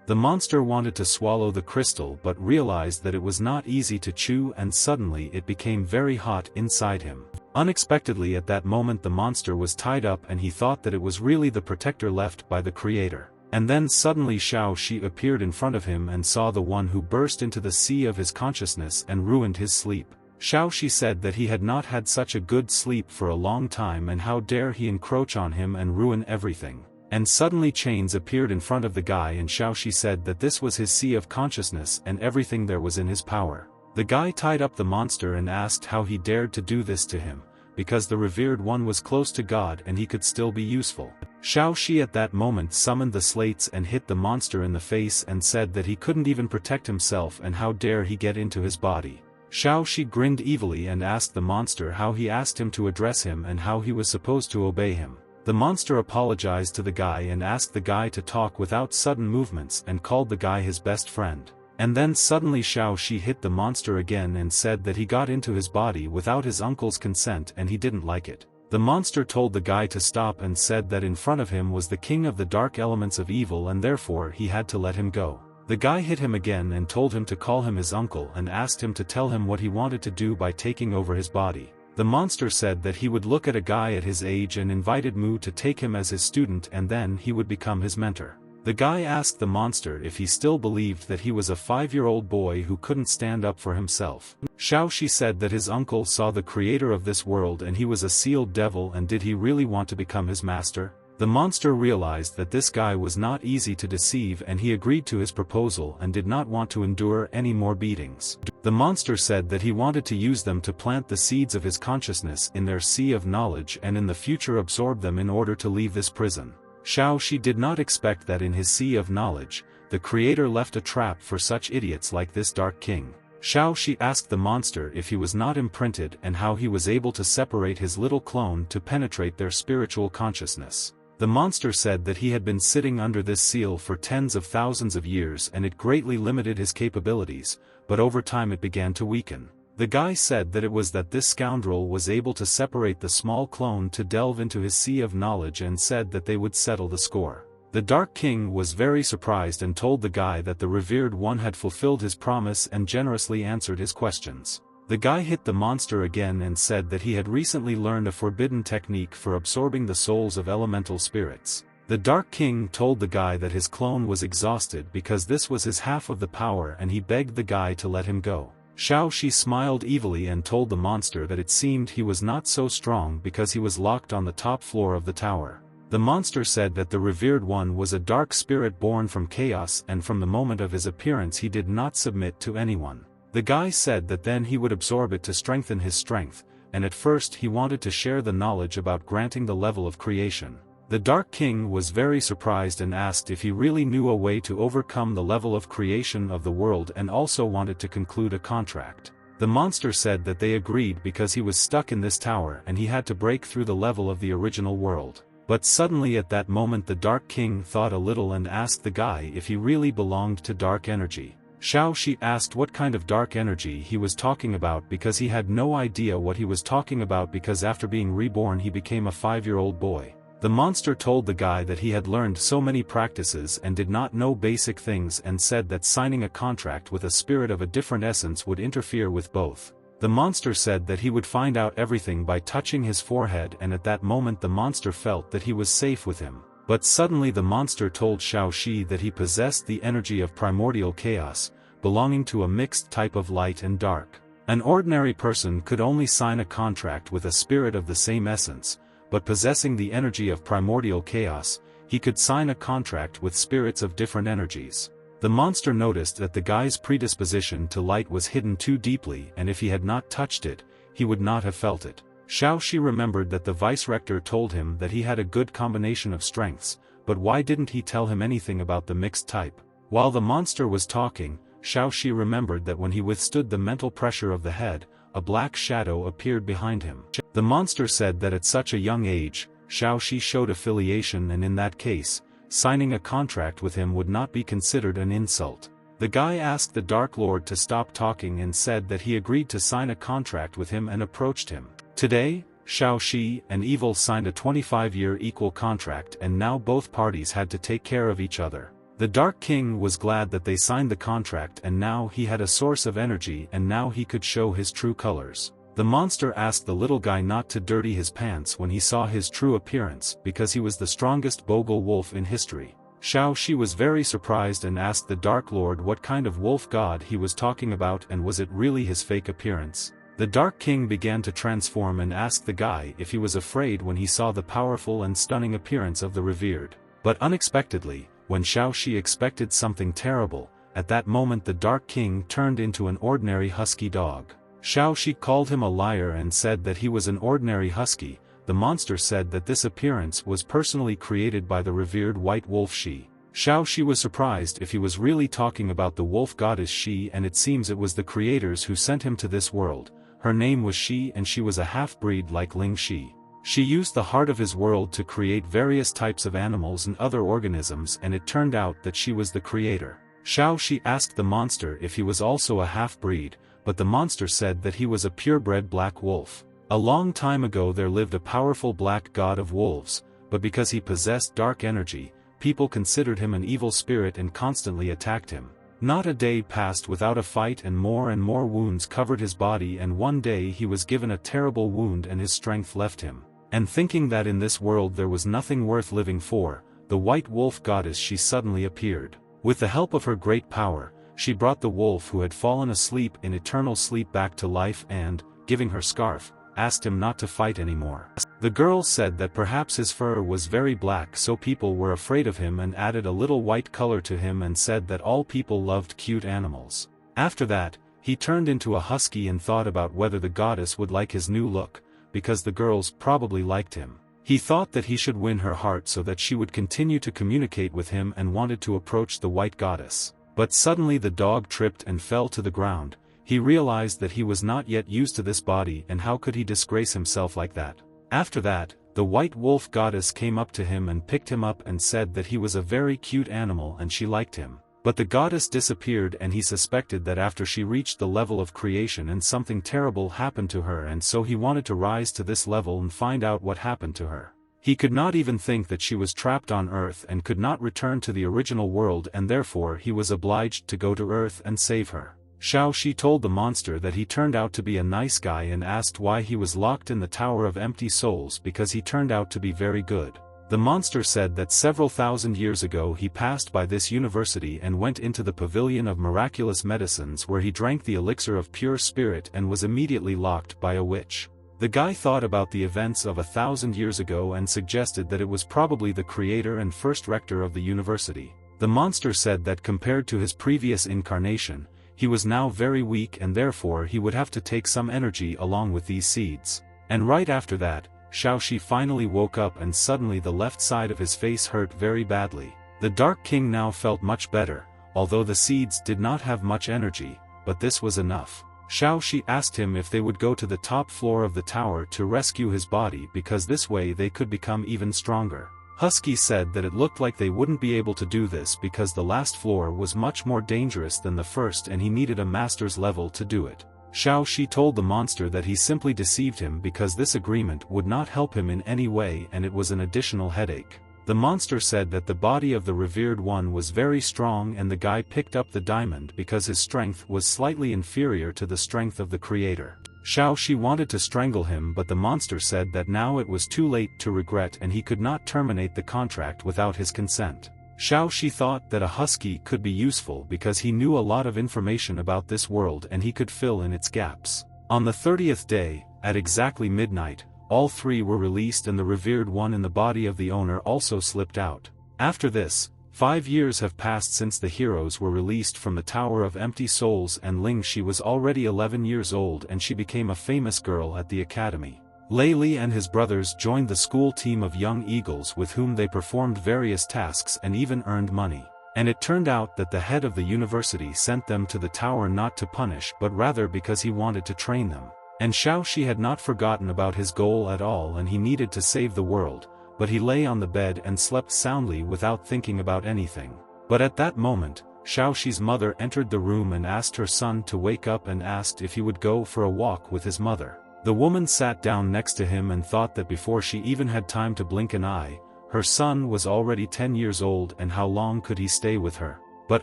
The monster wanted to swallow the crystal but realized that it was not easy to chew and suddenly it became very hot inside him. Unexpectedly at that moment the monster was tied up and he thought that it was really the protector left by the creator. And then suddenly Xiaoxi appeared in front of him and saw the one who burst into the sea of his consciousness and ruined his sleep. Xiaoxi said that he had not had such a good sleep for a long time and how dare he encroach on him and ruin everything. And suddenly chains appeared in front of the guy and Xiaoxi said that this was his sea of consciousness and everything there was in his power. The guy tied up the monster and asked how he dared to do this to him, because the revered one was close to God and he could still be useful. Xiaoxi at that moment summoned the slates and hit the monster in the face and said that he couldn't even protect himself and how dare he get into his body. Xiaoxi grinned evilly and asked the monster how he asked him to address him and how he was supposed to obey him. The monster apologized to the guy and asked the guy to talk without sudden movements and called the guy his best friend. And then suddenly Xiaoxi hit the monster again and said that he got into his body without his uncle's consent and he didn't like it. The monster told the guy to stop and said that in front of him was the king of the dark elements of evil and therefore he had to let him go. The guy hit him again and told him to call him his uncle and asked him to tell him what he wanted to do by taking over his body. The monster said that he would look at a guy at his age and invited Mu to take him as his student and then he would become his mentor. The guy asked the monster if he still believed that he was a 5-year-old boy who couldn't stand up for himself. Xiaoxi said that his uncle saw the creator of this world and he was a sealed devil, and did he really want to become his master? The monster realized that this guy was not easy to deceive, and he agreed to his proposal and did not want to endure any more beatings. The monster said that he wanted to use them to plant the seeds of his consciousness in their sea of knowledge and in the future absorb them in order to leave this prison. Xiaoxi did not expect that in his sea of knowledge, the creator left a trap for such idiots like this Dark King. Xiaoxi asked the monster if he was not imprinted and how he was able to separate his little clone to penetrate their spiritual consciousness. The monster said that he had been sitting under this seal for tens of thousands of years and it greatly limited his capabilities, but over time it began to weaken. The guy said that it was that this scoundrel was able to separate the small clone to delve into his sea of knowledge and said that they would settle the score. The Dark King was very surprised and told the guy that the revered one had fulfilled his promise and generously answered his questions. The guy hit the monster again and said that he had recently learned a forbidden technique for absorbing the souls of elemental spirits. The Dark King told the guy that his clone was exhausted because this was his half of the power, and he begged the guy to let him go. Xiaoxi smiled evilly and told the monster that it seemed he was not so strong because he was locked on the top floor of the tower. The monster said that the revered one was a dark spirit born from chaos, and from the moment of his appearance he did not submit to anyone. The guy said that then he would absorb it to strengthen his strength, and at first he wanted to share the knowledge about granting the level of creation. The Dark King was very surprised and asked if he really knew a way to overcome the level of creation of the world, and also wanted to conclude a contract. The monster said that they agreed because he was stuck in this tower and he had to break through the level of the original world. But suddenly at that moment the Dark King thought a little and asked the guy if he really belonged to dark energy. Xiaoxi asked what kind of dark energy he was talking about because he had no idea what he was talking about, because after being reborn he became a 5-year-old boy. The monster told the guy that he had learned so many practices and did not know basic things, and said that signing a contract with a spirit of a different essence would interfere with both. The monster said that he would find out everything by touching his forehead, and at that moment the monster felt that he was safe with him. But suddenly the monster told Xiaoxi that he possessed the energy of primordial chaos, belonging to a mixed type of light and dark. An ordinary person could only sign a contract with a spirit of the same essence, but possessing the energy of primordial chaos, he could sign a contract with spirits of different energies. The monster noticed that the guy's predisposition to light was hidden too deeply, and if he had not touched it, he would not have felt it. Xiaoxi remembered that the vice-rector told him that he had a good combination of strengths, but why didn't he tell him anything about the mixed type? While the monster was talking, Xiaoxi remembered that when he withstood the mental pressure of the head, a black shadow appeared behind him. The monster said that at such a young age, Xiaoxi showed affiliation, and in that case, signing a contract with him would not be considered an insult. The guy asked the Dark Lord to stop talking and said that he agreed to sign a contract with him and approached him. Today, Xiaoxi and Evil signed a 25-year equal contract, and now both parties had to take care of each other. The Dark King was glad that they signed the contract, and now he had a source of energy, and now he could show his true colors. The monster asked the little guy not to dirty his pants when he saw his true appearance, because he was the strongest Bogle wolf in history. Xiaoxi was very surprised and asked the Dark Lord what kind of wolf god he was talking about, and was it really his fake appearance. The Dark King began to transform and asked the guy if he was afraid when he saw the powerful and stunning appearance of the revered. But unexpectedly, when Xiaoxi expected something terrible, at that moment the Dark King turned into an ordinary husky dog. Xiaoxi called him a liar and said that he was an ordinary husky. The monster said that this appearance was personally created by the revered white wolf She. Xiaoxi was surprised if he was really talking about the wolf goddess She, and it seems it was the creators who sent him to this world. Her name was She, and she was a half-breed like Ling Shi. She used the heart of his world to create various types of animals and other organisms, and it turned out that she was the creator. Xiaoxi asked the monster if he was also a half-breed, but the monster said that he was a purebred black wolf. A long time ago there lived a powerful black god of wolves, but because he possessed dark energy, people considered him an evil spirit and constantly attacked him. Not a day passed without a fight, and more wounds covered his body, and one day he was given a terrible wound and his strength left him. And thinking that in this world there was nothing worth living for, the white wolf goddess she suddenly appeared. With the help of her great power, she brought the wolf who had fallen asleep in eternal sleep back to life and, giving her scarf, asked him not to fight anymore. The girl said that perhaps his fur was very black so people were afraid of him, and added a little white color to him and said that all people loved cute animals. After that, he turned into a husky and thought about whether the goddess would like his new look, because the girls probably liked him. He thought that he should win her heart so that she would continue to communicate with him and wanted to approach the white goddess. But suddenly the dog tripped and fell to the ground. He realized that he was not yet used to this body, and how could he disgrace himself like that? After that, the white wolf goddess came up to him and picked him up and said that he was a very cute animal and she liked him. But the goddess disappeared, and he suspected that after she reached the level of creation and something terrible happened to her, and so he wanted to rise to this level and find out what happened to her. He could not even think that she was trapped on Earth and could not return to the original world, and therefore he was obliged to go to Earth and save her. Xiaoxi told the monster that he turned out to be a nice guy and asked why he was locked in the Tower of Empty Souls because he turned out to be very good. The monster said that several thousand years ago he passed by this university and went into the Pavilion of Miraculous Medicines where he drank the elixir of pure spirit and was immediately locked by a witch. The guy thought about the events of 1,000 years ago and suggested that it was probably the creator and first rector of the university. The monster said that compared to his previous incarnation, he was now very weak and therefore he would have to take some energy along with these seeds. And right after that, Xiaoxi finally woke up and suddenly the left side of his face hurt very badly. The Dark King now felt much better, although the seeds did not have much energy, but this was enough. Xiaoxi asked him if they would go to the top floor of the tower to rescue his body because this way they could become even stronger. Husky said that it looked like they wouldn't be able to do this because the last floor was much more dangerous than the first and he needed a master's level to do it. Xiaoxi told the monster that he simply deceived him because this agreement would not help him in any way and it was an additional headache. The monster said that the body of the revered one was very strong and the guy picked up the diamond because his strength was slightly inferior to the strength of the creator. Xiaoxi wanted to strangle him, but the monster said that now it was too late to regret and he could not terminate the contract without his consent. Xiaoxi thought that a husky could be useful because he knew a lot of information about this world and he could fill in its gaps. On the 30th day, at exactly midnight, all three were released and the revered one in the body of the owner also slipped out. After this, 5 years have passed since the heroes were released from the Tower of Empty Souls and Ling Shi was already 11 years old and she became a famous girl at the academy. Lei Li and his brothers joined the school team of young eagles with whom they performed various tasks and even earned money. And it turned out that the head of the university sent them to the tower not to punish but rather because he wanted to train them. And Xiaoxi had not forgotten about his goal at all and he needed to save the world, but he lay on the bed and slept soundly without thinking about anything. But at that moment, Xiaoxi's mother entered the room and asked her son to wake up and asked if he would go for a walk with his mother. The woman sat down next to him and thought that before she even had time to blink an eye, her son was already 10 years old and how long could he stay with her? But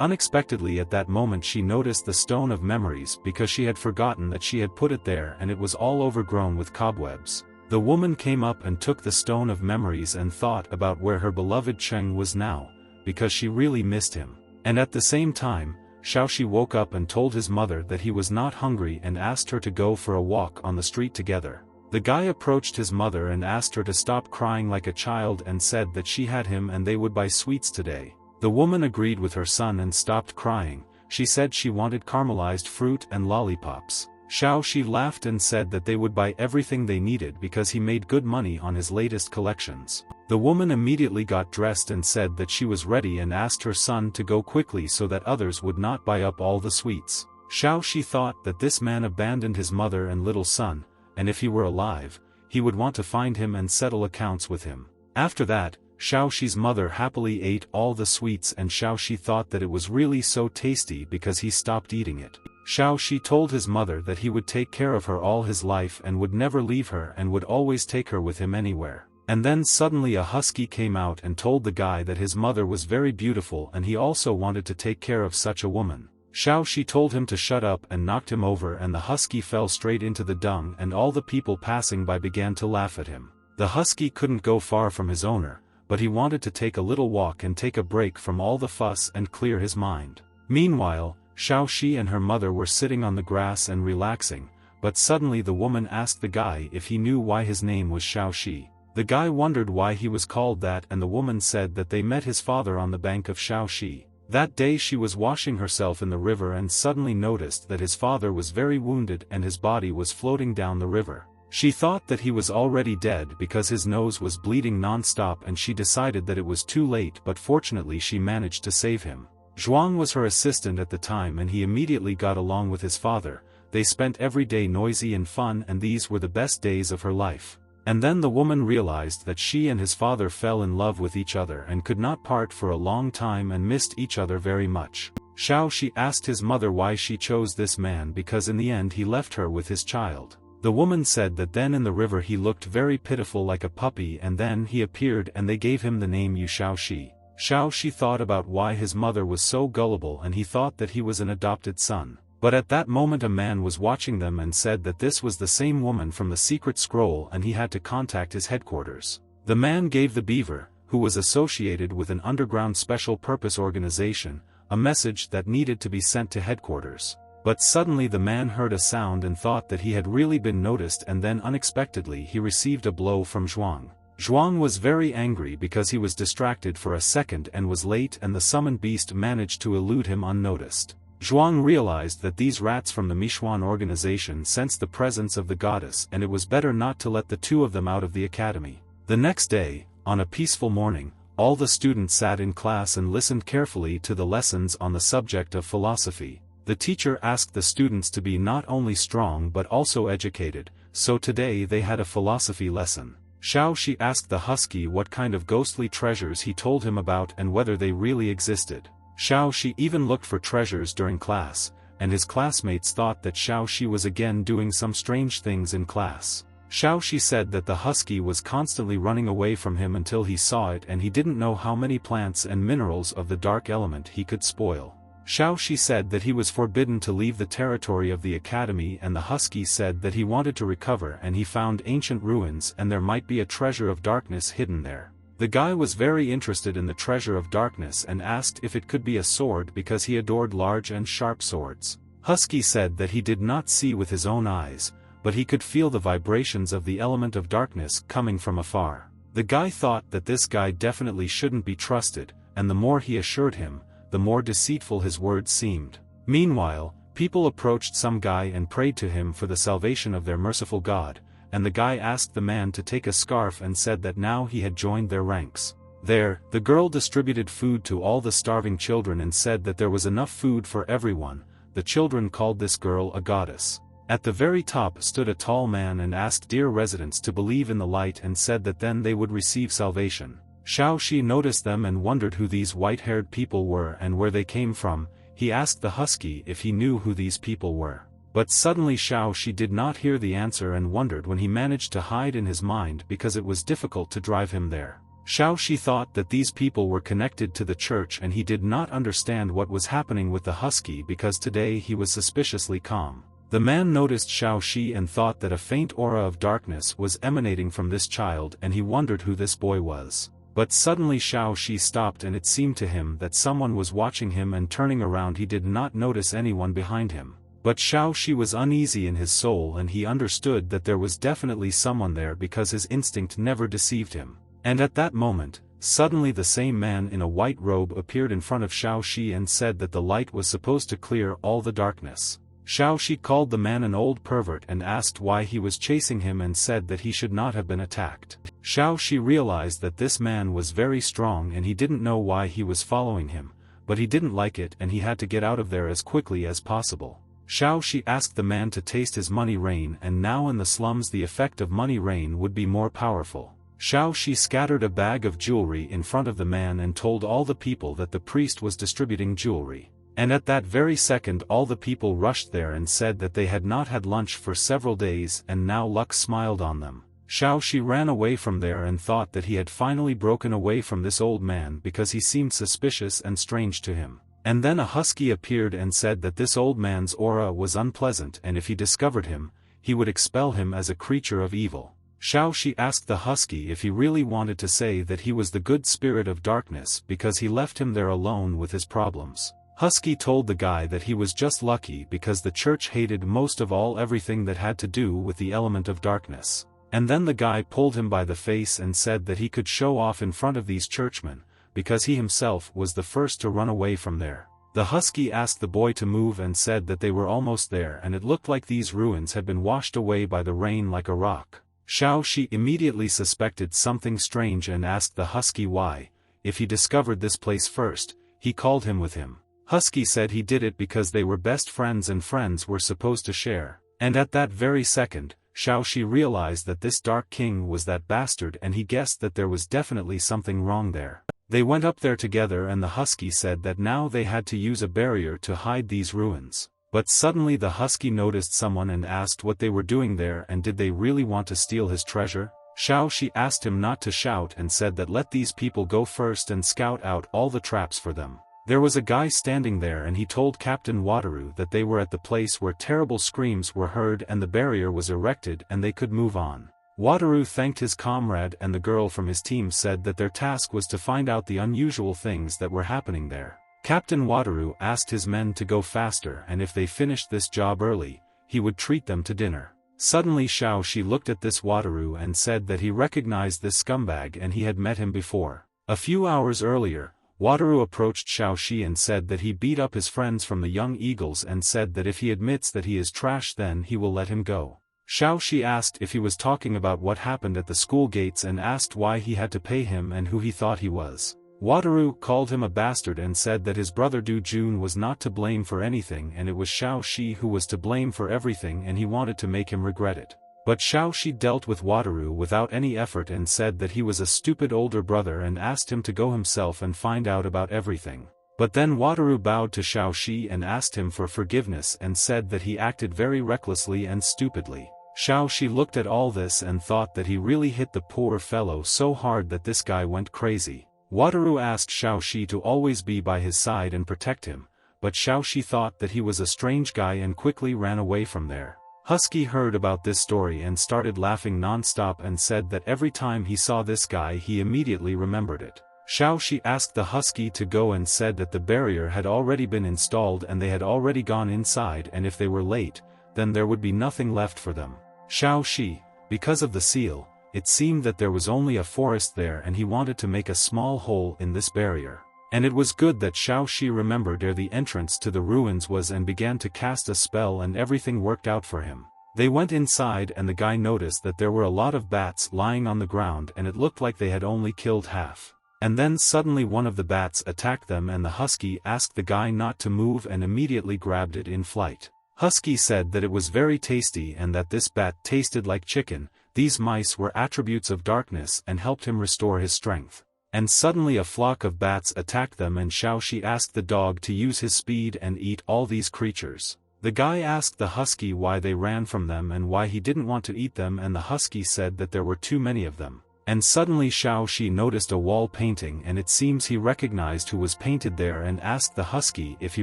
unexpectedly at that moment she noticed the stone of memories because she had forgotten that she had put it there and it was all overgrown with cobwebs. The woman came up and took the stone of memories and thought about where her beloved Cheng was now, because she really missed him. And at the same time, Xiaoxi woke up and told his mother that he was not hungry and asked her to go for a walk on the street together. The guy approached his mother and asked her to stop crying like a child and said that she had him and they would buy sweets today. The woman agreed with her son and stopped crying. She said she wanted caramelized fruit and lollipops. Xiaoxi laughed and said that they would buy everything they needed because he made good money on his latest collections. The woman immediately got dressed and said that she was ready and asked her son to go quickly so that others would not buy up all the sweets. Xiaoxi thought that this man abandoned his mother and little son, and if he were alive, he would want to find him and settle accounts with him. After that, Xiaoxi's mother happily ate all the sweets and Xiaoxi thought that it was really so tasty because he stopped eating it. Xiaoxi told his mother that he would take care of her all his life and would never leave her and would always take her with him anywhere. And then suddenly a husky came out and told the guy that his mother was very beautiful and he also wanted to take care of such a woman. Xiaoxi told him to shut up and knocked him over and the husky fell straight into the dung and all the people passing by began to laugh at him. The husky couldn't go far from his owner, but he wanted to take a little walk and take a break from all the fuss and clear his mind. Meanwhile, Xiaoxi and her mother were sitting on the grass and relaxing, but suddenly the woman asked the guy if he knew why his name was Xiaoxi. The guy wondered why he was called that, and the woman said that they met his father on the bank of Xiaoxi. That day she was washing herself in the river and suddenly noticed that his father was very wounded and his body was floating down the river. She thought that he was already dead because his nose was bleeding non-stop, and she decided that it was too late, but fortunately she managed to save him. Zhuang was her assistant at the time and he immediately got along with his father. They spent every day noisy and fun, and these were the best days of her life. And then the woman realized that she and his father fell in love with each other and could not part for a long time and missed each other very much. Xiaoxi asked his mother why she chose this man, because in the end he left her with his child. The woman said that then in the river he looked very pitiful like a puppy, and then he appeared and they gave him the name Yu Xiaoxi. Xiaoxi thought about why his mother was so gullible and he thought that he was an adopted son. But at that moment a man was watching them and said that this was the same woman from the secret scroll and he had to contact his headquarters. The man gave the beaver, who was associated with an underground special purpose organization, a message that needed to be sent to headquarters. But suddenly the man heard a sound and thought that he had really been noticed, and then unexpectedly he received a blow from Zhuang. Zhuang was very angry because he was distracted for a second and was late, and the summoned beast managed to elude him unnoticed. Zhuang realized that these rats from the Michuan organization sensed the presence of the goddess and it was better not to let the two of them out of the academy. The next day, on a peaceful morning, all the students sat in class and listened carefully to the lessons on the subject of philosophy. The teacher asked the students to be not only strong but also educated, so today they had a philosophy lesson. Xiaoxi asked the husky what kind of ghostly treasures he told him about and whether they really existed. Xiaoxi even looked for treasures during class, and his classmates thought that Xiaoxi was again doing some strange things in class. Xiaoxi said that the husky was constantly running away from him until he saw it, and he didn't know how many plants and minerals of the dark element he could spoil. Xiaoxi said that he was forbidden to leave the territory of the academy, and the husky said that he wanted to recover and he found ancient ruins and there might be a treasure of darkness hidden there. The guy was very interested in the treasure of darkness and asked if it could be a sword because he adored large and sharp swords. Husky said that he did not see with his own eyes, but he could feel the vibrations of the element of darkness coming from afar. The guy thought that this guy definitely shouldn't be trusted, and the more he assured him, the more deceitful his words seemed. Meanwhile, people approached some guy and prayed to him for the salvation of their merciful God, and the guy asked the man to take a scarf and said that now he had joined their ranks. There, the girl distributed food to all the starving children and said that there was enough food for everyone. The children called this girl a goddess. At the very top stood a tall man and asked dear residents to believe in the light and said that then they would receive salvation. Xiaoxi noticed them and wondered who these white-haired people were and where they came from. He asked the husky if he knew who these people were. But suddenly Xiaoxi did not hear the answer and wondered when he managed to hide in his mind because it was difficult to drive him there. Xiaoxi thought that these people were connected to the church and he did not understand what was happening with the husky because today he was suspiciously calm. The man noticed Xiaoxi and thought that a faint aura of darkness was emanating from this child and he wondered who this boy was. But suddenly Xiaoxi stopped and it seemed to him that someone was watching him, and turning around he did not notice anyone behind him. But Xiaoxi was uneasy in his soul and he understood that there was definitely someone there because his instinct never deceived him. And at that moment, suddenly the same man in a white robe appeared in front of Xiaoxi and said that the light was supposed to clear all the darkness. Xiaoxi called the man an old pervert and asked why he was chasing him and said that he should not have been attacked. Xiaoxi realized that this man was very strong and he didn't know why he was following him, but he didn't like it and he had to get out of there as quickly as possible. Xiaoxi asked the man to taste his money rain, and now in the slums the effect of money rain would be more powerful. Xiaoxi scattered a bag of jewelry in front of the man and told all the people that the priest was distributing jewelry. And at that very second all the people rushed there and said that they had not had lunch for several days and now luck smiled on them. Xiaoxi ran away from there and thought that he had finally broken away from this old man because he seemed suspicious and strange to him. And then a husky appeared and said that this old man's aura was unpleasant and if he discovered him, he would expel him as a creature of evil. Xiao Shi asked the husky if he really wanted to say that he was the good spirit of darkness because he left him there alone with his problems. Husky told the guy that he was just lucky because the church hated most of all everything that had to do with the element of darkness. And then the guy pulled him by the face and said that he could show off in front of these churchmen, because he himself was the first to run away from there. The husky asked the boy to move and said that they were almost there and it looked like these ruins had been washed away by the rain like a rock. Xiao Shi immediately suspected something strange and asked the husky why, if he discovered this place first, he called him with him. Husky said he did it because they were best friends and friends were supposed to share. And at that very second, Xiao Shi realized that this Dark King was that bastard and he guessed that there was definitely something wrong there. They went up there together and the husky said that now they had to use a barrier to hide these ruins. But suddenly the husky noticed someone and asked what they were doing there and did they really want to steal his treasure? Xiao Shi asked him not to shout and said that let these people go first and scout out all the traps for them. There was a guy standing there and he told Captain Wataru that they were at the place where terrible screams were heard and the barrier was erected and they could move on. Wataru thanked his comrade and the girl from his team said that their task was to find out the unusual things that were happening there. Captain Wataru asked his men to go faster and if they finished this job early, he would treat them to dinner. Suddenly Xiao Shi looked at this Wataru and said that he recognized this scumbag and he had met him before. A few hours earlier, Wataru approached Xiao Shi and said that he beat up his friends from the Young Eagles and said that if he admits that he is trash then he will let him go. Xiao Shi asked if he was talking about what happened at the school gates and asked why he had to pay him and who he thought he was. Wataru called him a bastard and said that his brother Du Jun was not to blame for anything and it was Xiao Shi who was to blame for everything and he wanted to make him regret it. But Xiao Shi dealt with Wataru without any effort and said that he was a stupid older brother and asked him to go himself and find out about everything. But then Wataru bowed to Xiao Shi and asked him for forgiveness and said that he acted very recklessly and stupidly. Xiao Shi looked at all this and thought that he really hit the poor fellow so hard that this guy went crazy. Wataru asked Xiao Shi to always be by his side and protect him, but Xiao Shi thought that he was a strange guy and quickly ran away from there. Husky heard about this story and started laughing non-stop and said that every time he saw this guy he immediately remembered it. Xiao Shi asked the husky to go and said that the barrier had already been installed and they had already gone inside and if they were late, then there would be nothing left for them. Xiao Shi, because of the seal, it seemed that there was only a forest there and he wanted to make a small hole in this barrier. And it was good that Xiao Shi remembered where the entrance to the ruins was and began to cast a spell and everything worked out for him. They went inside and the guy noticed that there were a lot of bats lying on the ground and it looked like they had only killed half. And then suddenly one of the bats attacked them and the husky asked the guy not to move and immediately grabbed it in flight. Husky said that it was very tasty and that this bat tasted like chicken. These mice were attributes of darkness and helped him restore his strength. And suddenly a flock of bats attacked them and Xiao Shi asked the dog to use his speed and eat all these creatures. The guy asked the husky why they ran from them and why he didn't want to eat them and the husky said that there were too many of them. And suddenly Xiao Shi noticed a wall painting and it seems he recognized who was painted there and asked the husky if he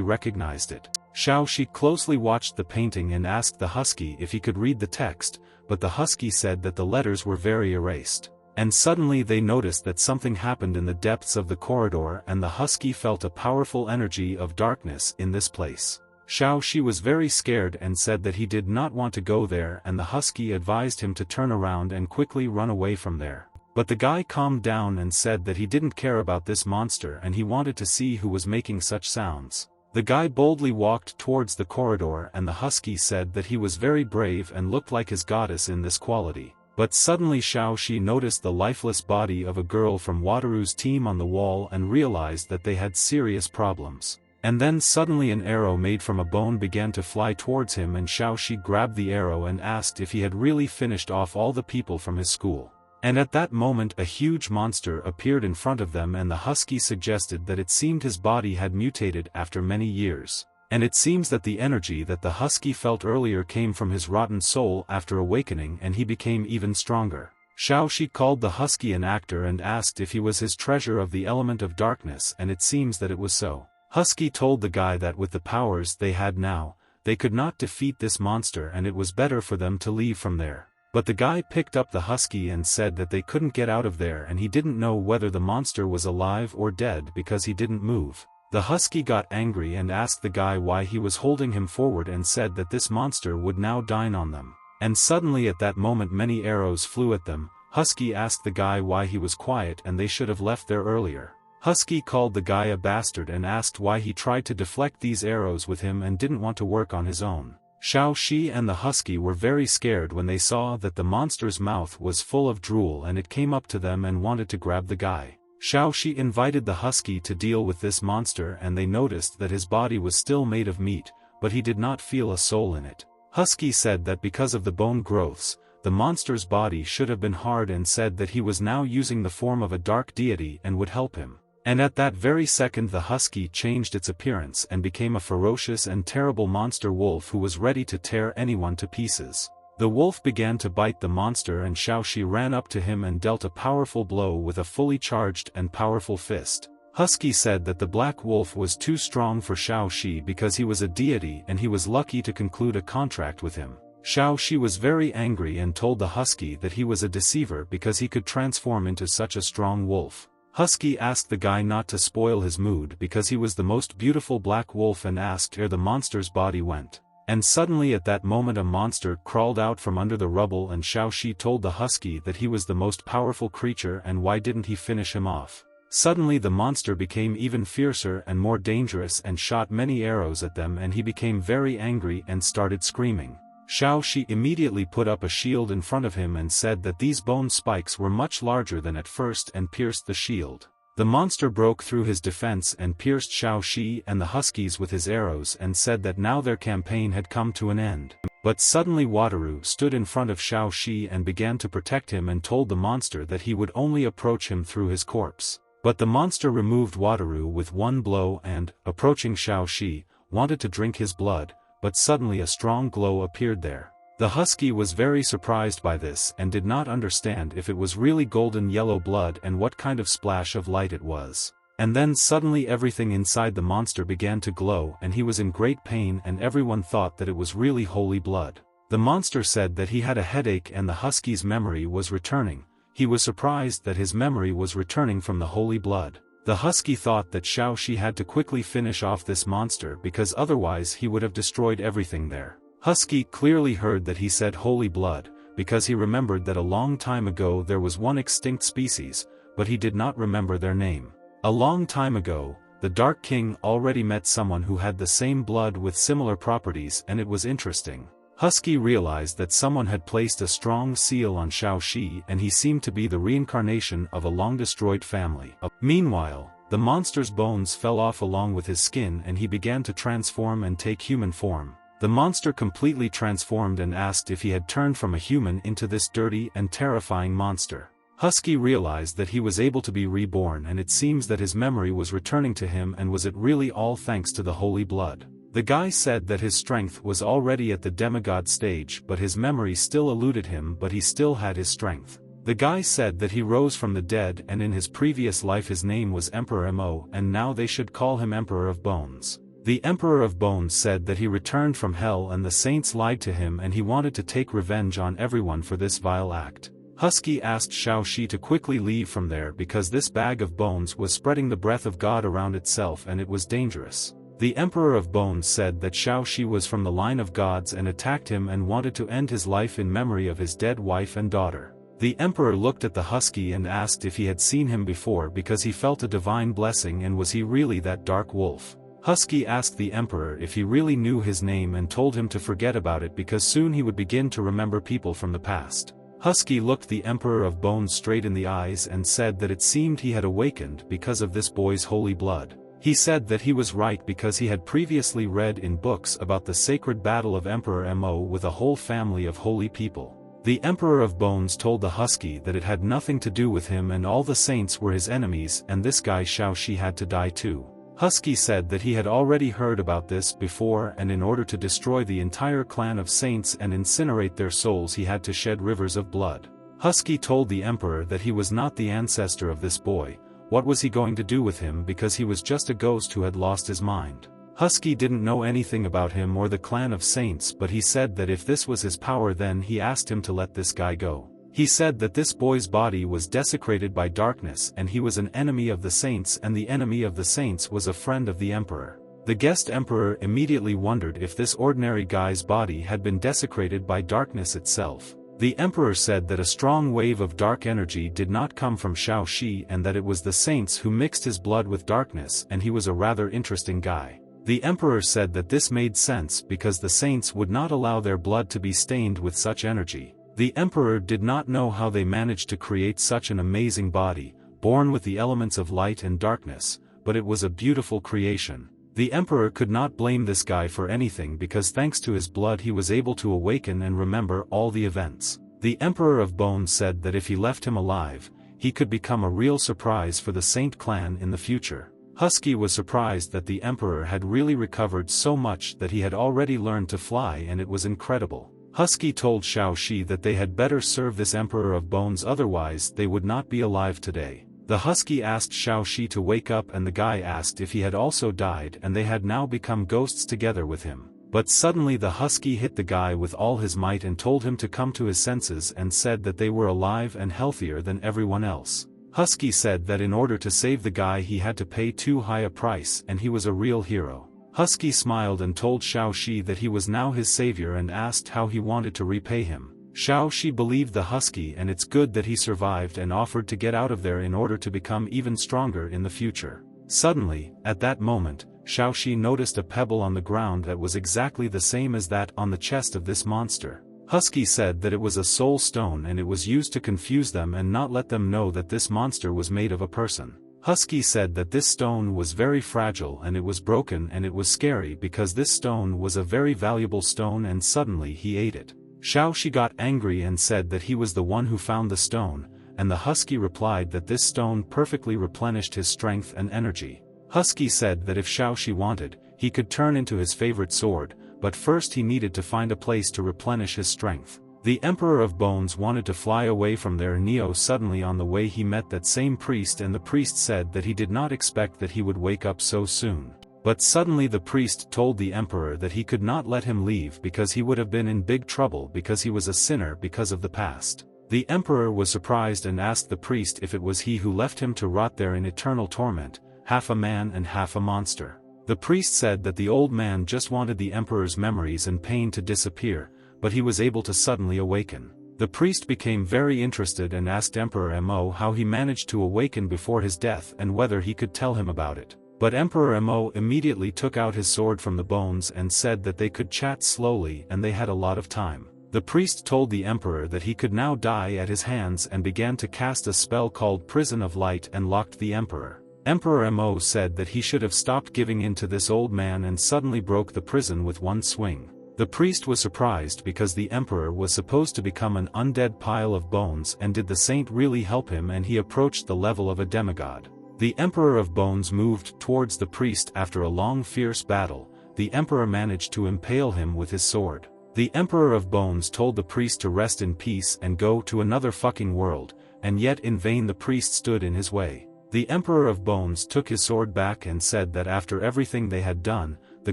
recognized it. Xiao Shi closely watched the painting and asked the husky if he could read the text, but the husky said that the letters were very erased. And suddenly they noticed that something happened in the depths of the corridor and the husky felt a powerful energy of darkness in this place. Xiao Shi was very scared and said that he did not want to go there and the husky advised him to turn around and quickly run away from there. But the guy calmed down and said that he didn't care about this monster and he wanted to see who was making such sounds. The guy boldly walked towards the corridor and the husky said that he was very brave and looked like his goddess in this quality. But suddenly Xiao Shi noticed the lifeless body of a girl from Wataru's team on the wall and realized that they had serious problems. And then suddenly an arrow made from a bone began to fly towards him and Xiao Shi grabbed the arrow and asked if he had really finished off all the people from his school. And at that moment a huge monster appeared in front of them and the husky suggested that it seemed his body had mutated after many years. And it seems that the energy that the husky felt earlier came from his rotten soul after awakening and he became even stronger. Xiao Shi called the husky an actor and asked if he was his treasure of the element of darkness and it seems that it was so. Husky told the guy that with the powers they had now, they could not defeat this monster and it was better for them to leave from there. But the guy picked up the husky and said that they couldn't get out of there and he didn't know whether the monster was alive or dead because he didn't move. The husky got angry and asked the guy why he was holding him forward and said that this monster would now dine on them. And suddenly at that moment many arrows flew at them. Husky asked the guy why he was quiet and they should have left there earlier. Husky called the guy a bastard and asked why he tried to deflect these arrows with him and didn't want to work on his own. Xiaoxi and the husky were very scared when they saw that the monster's mouth was full of drool and it came up to them and wanted to grab the guy. Xiaoxi invited the husky to deal with this monster and they noticed that his body was still made of meat, but he did not feel a soul in it. Husky said that because of the bone growths, the monster's body should have been hard and said that he was now using the form of a dark deity and would help him. And at that very second the husky changed its appearance and became a ferocious and terrible monster wolf who was ready to tear anyone to pieces. The wolf began to bite the monster and Xiaoxi ran up to him and dealt a powerful blow with a fully charged and powerful fist. Husky said that the black wolf was too strong for Xiaoxi because he was a deity and he was lucky to conclude a contract with him. Xiaoxi was very angry and told the husky that he was a deceiver because he could transform into such a strong wolf. Husky asked the guy not to spoil his mood because he was the most beautiful black wolf and asked where the monster's body went. And suddenly at that moment a monster crawled out from under the rubble and Xiaoxi told the husky that he was the most powerful creature and why didn't he finish him off. Suddenly the monster became even fiercer and more dangerous and shot many arrows at them and he became very angry and started screaming. Xiaoxi immediately put up a shield in front of him and said that these bone spikes were much larger than at first and pierced the shield. The monster broke through his defense and pierced Xiaoxi and the huskies with his arrows and said that now their campaign had come to an end. But suddenly Wataru stood in front of Xiaoxi and began to protect him and told the monster that he would only approach him through his corpse. But the monster removed Wataru with one blow and, approaching Xiaoxi, wanted to drink his blood, but suddenly a strong glow appeared there. The husky was very surprised by this and did not understand if it was really golden yellow blood and what kind of splash of light it was. And then suddenly everything inside the monster began to glow and he was in great pain and everyone thought that it was really holy blood. The monster said that he had a headache and the husky's memory was returning. He was surprised that his memory was returning from the holy blood. The husky thought that Xiaoxi had to quickly finish off this monster because otherwise he would have destroyed everything there. Husky clearly heard that he said holy blood, because he remembered that a long time ago there was one extinct species, but he did not remember their name. A long time ago, the Dark King already met someone who had the same blood with similar properties and it was interesting. Husky realized that someone had placed a strong seal on Xiaoxi and he seemed to be the reincarnation of a long-destroyed family. Meanwhile, the monster's bones fell off along with his skin and he began to transform and take human form. The monster completely transformed and asked if he had turned from a human into this dirty and terrifying monster. Husky realized that he was able to be reborn and it seems that his memory was returning to him and was it really all thanks to the holy blood. The guy said that his strength was already at the demigod stage but his memory still eluded him but he still had his strength. The guy said that he rose from the dead and in his previous life his name was Emperor Mo and now they should call him Emperor of Bones. The Emperor of Bones said that he returned from hell and the saints lied to him and he wanted to take revenge on everyone for this vile act. Husky asked Xiaoxi to quickly leave from there because this bag of bones was spreading the breath of God around itself and it was dangerous. The Emperor of Bones said that Xiaoxi was from the line of gods and attacked him and wanted to end his life in memory of his dead wife and daughter. The Emperor looked at the husky and asked if he had seen him before because he felt a divine blessing and was he really that dark wolf. Husky asked the Emperor if he really knew his name and told him to forget about it because soon he would begin to remember people from the past. Husky looked the Emperor of Bones straight in the eyes and said that it seemed he had awakened because of this boy's holy blood. He said that he was right because he had previously read in books about the sacred battle of Emperor Mo with a whole family of holy people. The Emperor of Bones told the husky that it had nothing to do with him and all the saints were his enemies and this guy Xiaoxi had to die too. Husky said that he had already heard about this before and in order to destroy the entire clan of saints and incinerate their souls he had to shed rivers of blood. Husky told the Emperor that he was not the ancestor of this boy. What was he going to do with him because he was just a ghost who had lost his mind? Husky didn't know anything about him or the clan of saints, but he said that if this was his power, then he asked him to let this guy go. He said that this boy's body was desecrated by darkness and he was an enemy of the saints, and the enemy of the saints was a friend of the emperor. The guest emperor immediately wondered if this ordinary guy's body had been desecrated by darkness itself. The emperor said that a strong wave of dark energy did not come from Xiaoxi and that it was the saints who mixed his blood with darkness, and he was a rather interesting guy. The emperor said that this made sense because the saints would not allow their blood to be stained with such energy. The emperor did not know how they managed to create such an amazing body, born with the elements of light and darkness, but it was a beautiful creation. The emperor could not blame this guy for anything because thanks to his blood he was able to awaken and remember all the events. The Emperor of Bones said that if he left him alive, he could become a real surprise for the Saint clan in the future. Husky was surprised that the emperor had really recovered so much that he had already learned to fly, and it was incredible. Husky told Xiaoxi that they had better serve this Emperor of Bones, otherwise they would not be alive today. The Husky asked Xiaoxi to wake up, and the guy asked if he had also died, and they had now become ghosts together with him. But suddenly the Husky hit the guy with all his might and told him to come to his senses, and said that they were alive and healthier than everyone else. Husky said that in order to save the guy he had to pay too high a price, and he was a real hero. Husky smiled and told Xiaoxi that he was now his savior and asked how he wanted to repay him. Xiaoxi believed the Husky, and it's good that he survived, and offered to get out of there in order to become even stronger in the future. Suddenly, at that moment, Xiaoxi noticed a pebble on the ground that was exactly the same as that on the chest of this monster. Husky said that it was a soul stone and it was used to confuse them and not let them know that this monster was made of a person. Husky said that this stone was very fragile and it was broken, and it was scary because this stone was a very valuable stone, and suddenly he ate it. Xiaoxi got angry and said that he was the one who found the stone, and the Husky replied that this stone perfectly replenished his strength and energy. Husky said that if Xiaoxi wanted, he could turn into his favorite sword, but first he needed to find a place to replenish his strength. The Emperor of Bones wanted to fly away from there. Suddenly on the way he met that same priest, and the priest said that he did not expect that he would wake up so soon. But suddenly the priest told the emperor that he could not let him leave because he would have been in big trouble because he was a sinner because of the past. The emperor was surprised and asked the priest if it was he who left him to rot there in eternal torment, half a man and half a monster. The priest said that the old man just wanted the emperor's memories and pain to disappear, but he was able to suddenly awaken. The priest became very interested and asked Emperor Mo how he managed to awaken before his death and whether he could tell him about it. But Emperor Mo immediately took out his sword from the bones and said that they could chat slowly and they had a lot of time. The priest told the emperor that he could now die at his hands and began to cast a spell called Prison of Light and locked the emperor. Emperor Mo said that he should have stopped giving in to this old man and suddenly broke the prison with one swing. The priest was surprised because the emperor was supposed to become an undead pile of bones, and did the saint really help him, and he approached the level of a demigod. The Emperor of Bones moved towards the priest after a long fierce battle. The emperor managed to impale him with his sword. The Emperor of Bones told the priest to rest in peace and go to another fucking world, and yet in vain the priest stood in his way. The Emperor of Bones took his sword back and said that after everything they had done, the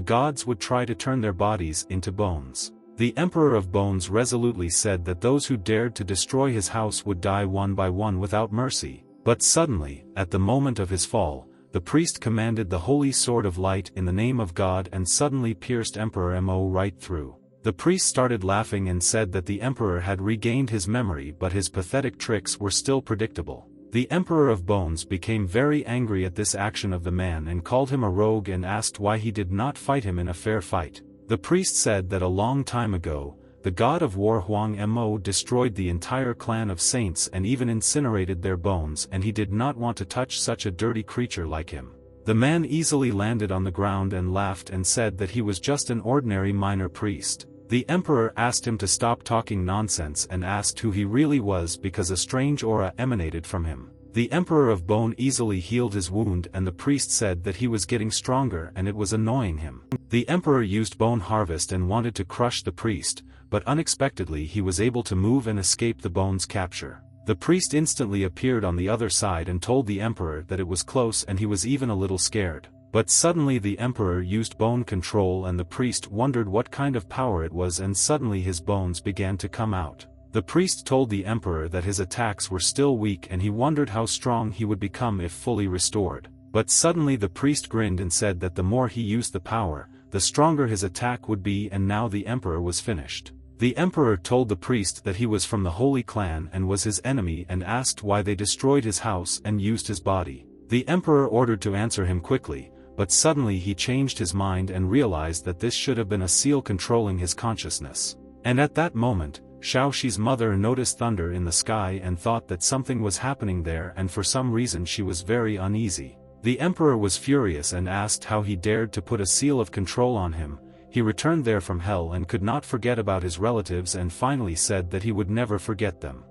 gods would try to turn their bodies into bones. The Emperor of Bones resolutely said that those who dared to destroy his house would die one by one without mercy. But suddenly, at the moment of his fall, the priest commanded the holy sword of light in the name of God and suddenly pierced Emperor Mo right through. The priest started laughing and said that the emperor had regained his memory, but his pathetic tricks were still predictable. The Emperor of Bones became very angry at this action of the man and called him a rogue and asked why he did not fight him in a fair fight. The priest said that a long time ago, the god of war Huang Mo destroyed the entire clan of saints and even incinerated their bones, and he did not want to touch such a dirty creature like him. The man easily landed on the ground and laughed and said that he was just an ordinary minor priest. The emperor asked him to stop talking nonsense and asked who he really was because a strange aura emanated from him. The Emperor of Bone easily healed his wound, and the priest said that he was getting stronger and it was annoying him. The emperor used bone harvest and wanted to crush the priest, but unexpectedly he was able to move and escape the bone's capture. The priest instantly appeared on the other side and told the emperor that it was close, and he was even a little scared. But suddenly the emperor used bone control and the priest wondered what kind of power it was, and suddenly his bones began to come out. The priest told the emperor that his attacks were still weak and he wondered how strong he would become if fully restored. But suddenly the priest grinned and said that the more he used the power, the stronger his attack would be, and now the emperor was finished. The emperor told the priest that he was from the Holy Clan and was his enemy and asked why they destroyed his house and used his body. The emperor ordered to answer him quickly, but suddenly he changed his mind and realized that this should have been a seal controlling his consciousness. And at that moment, Shaoxi's mother noticed thunder in the sky and thought that something was happening there, and for some reason she was very uneasy. The emperor was furious and asked how he dared to put a seal of control on him. He returned there from hell and could not forget about his relatives and finally said that he would never forget them.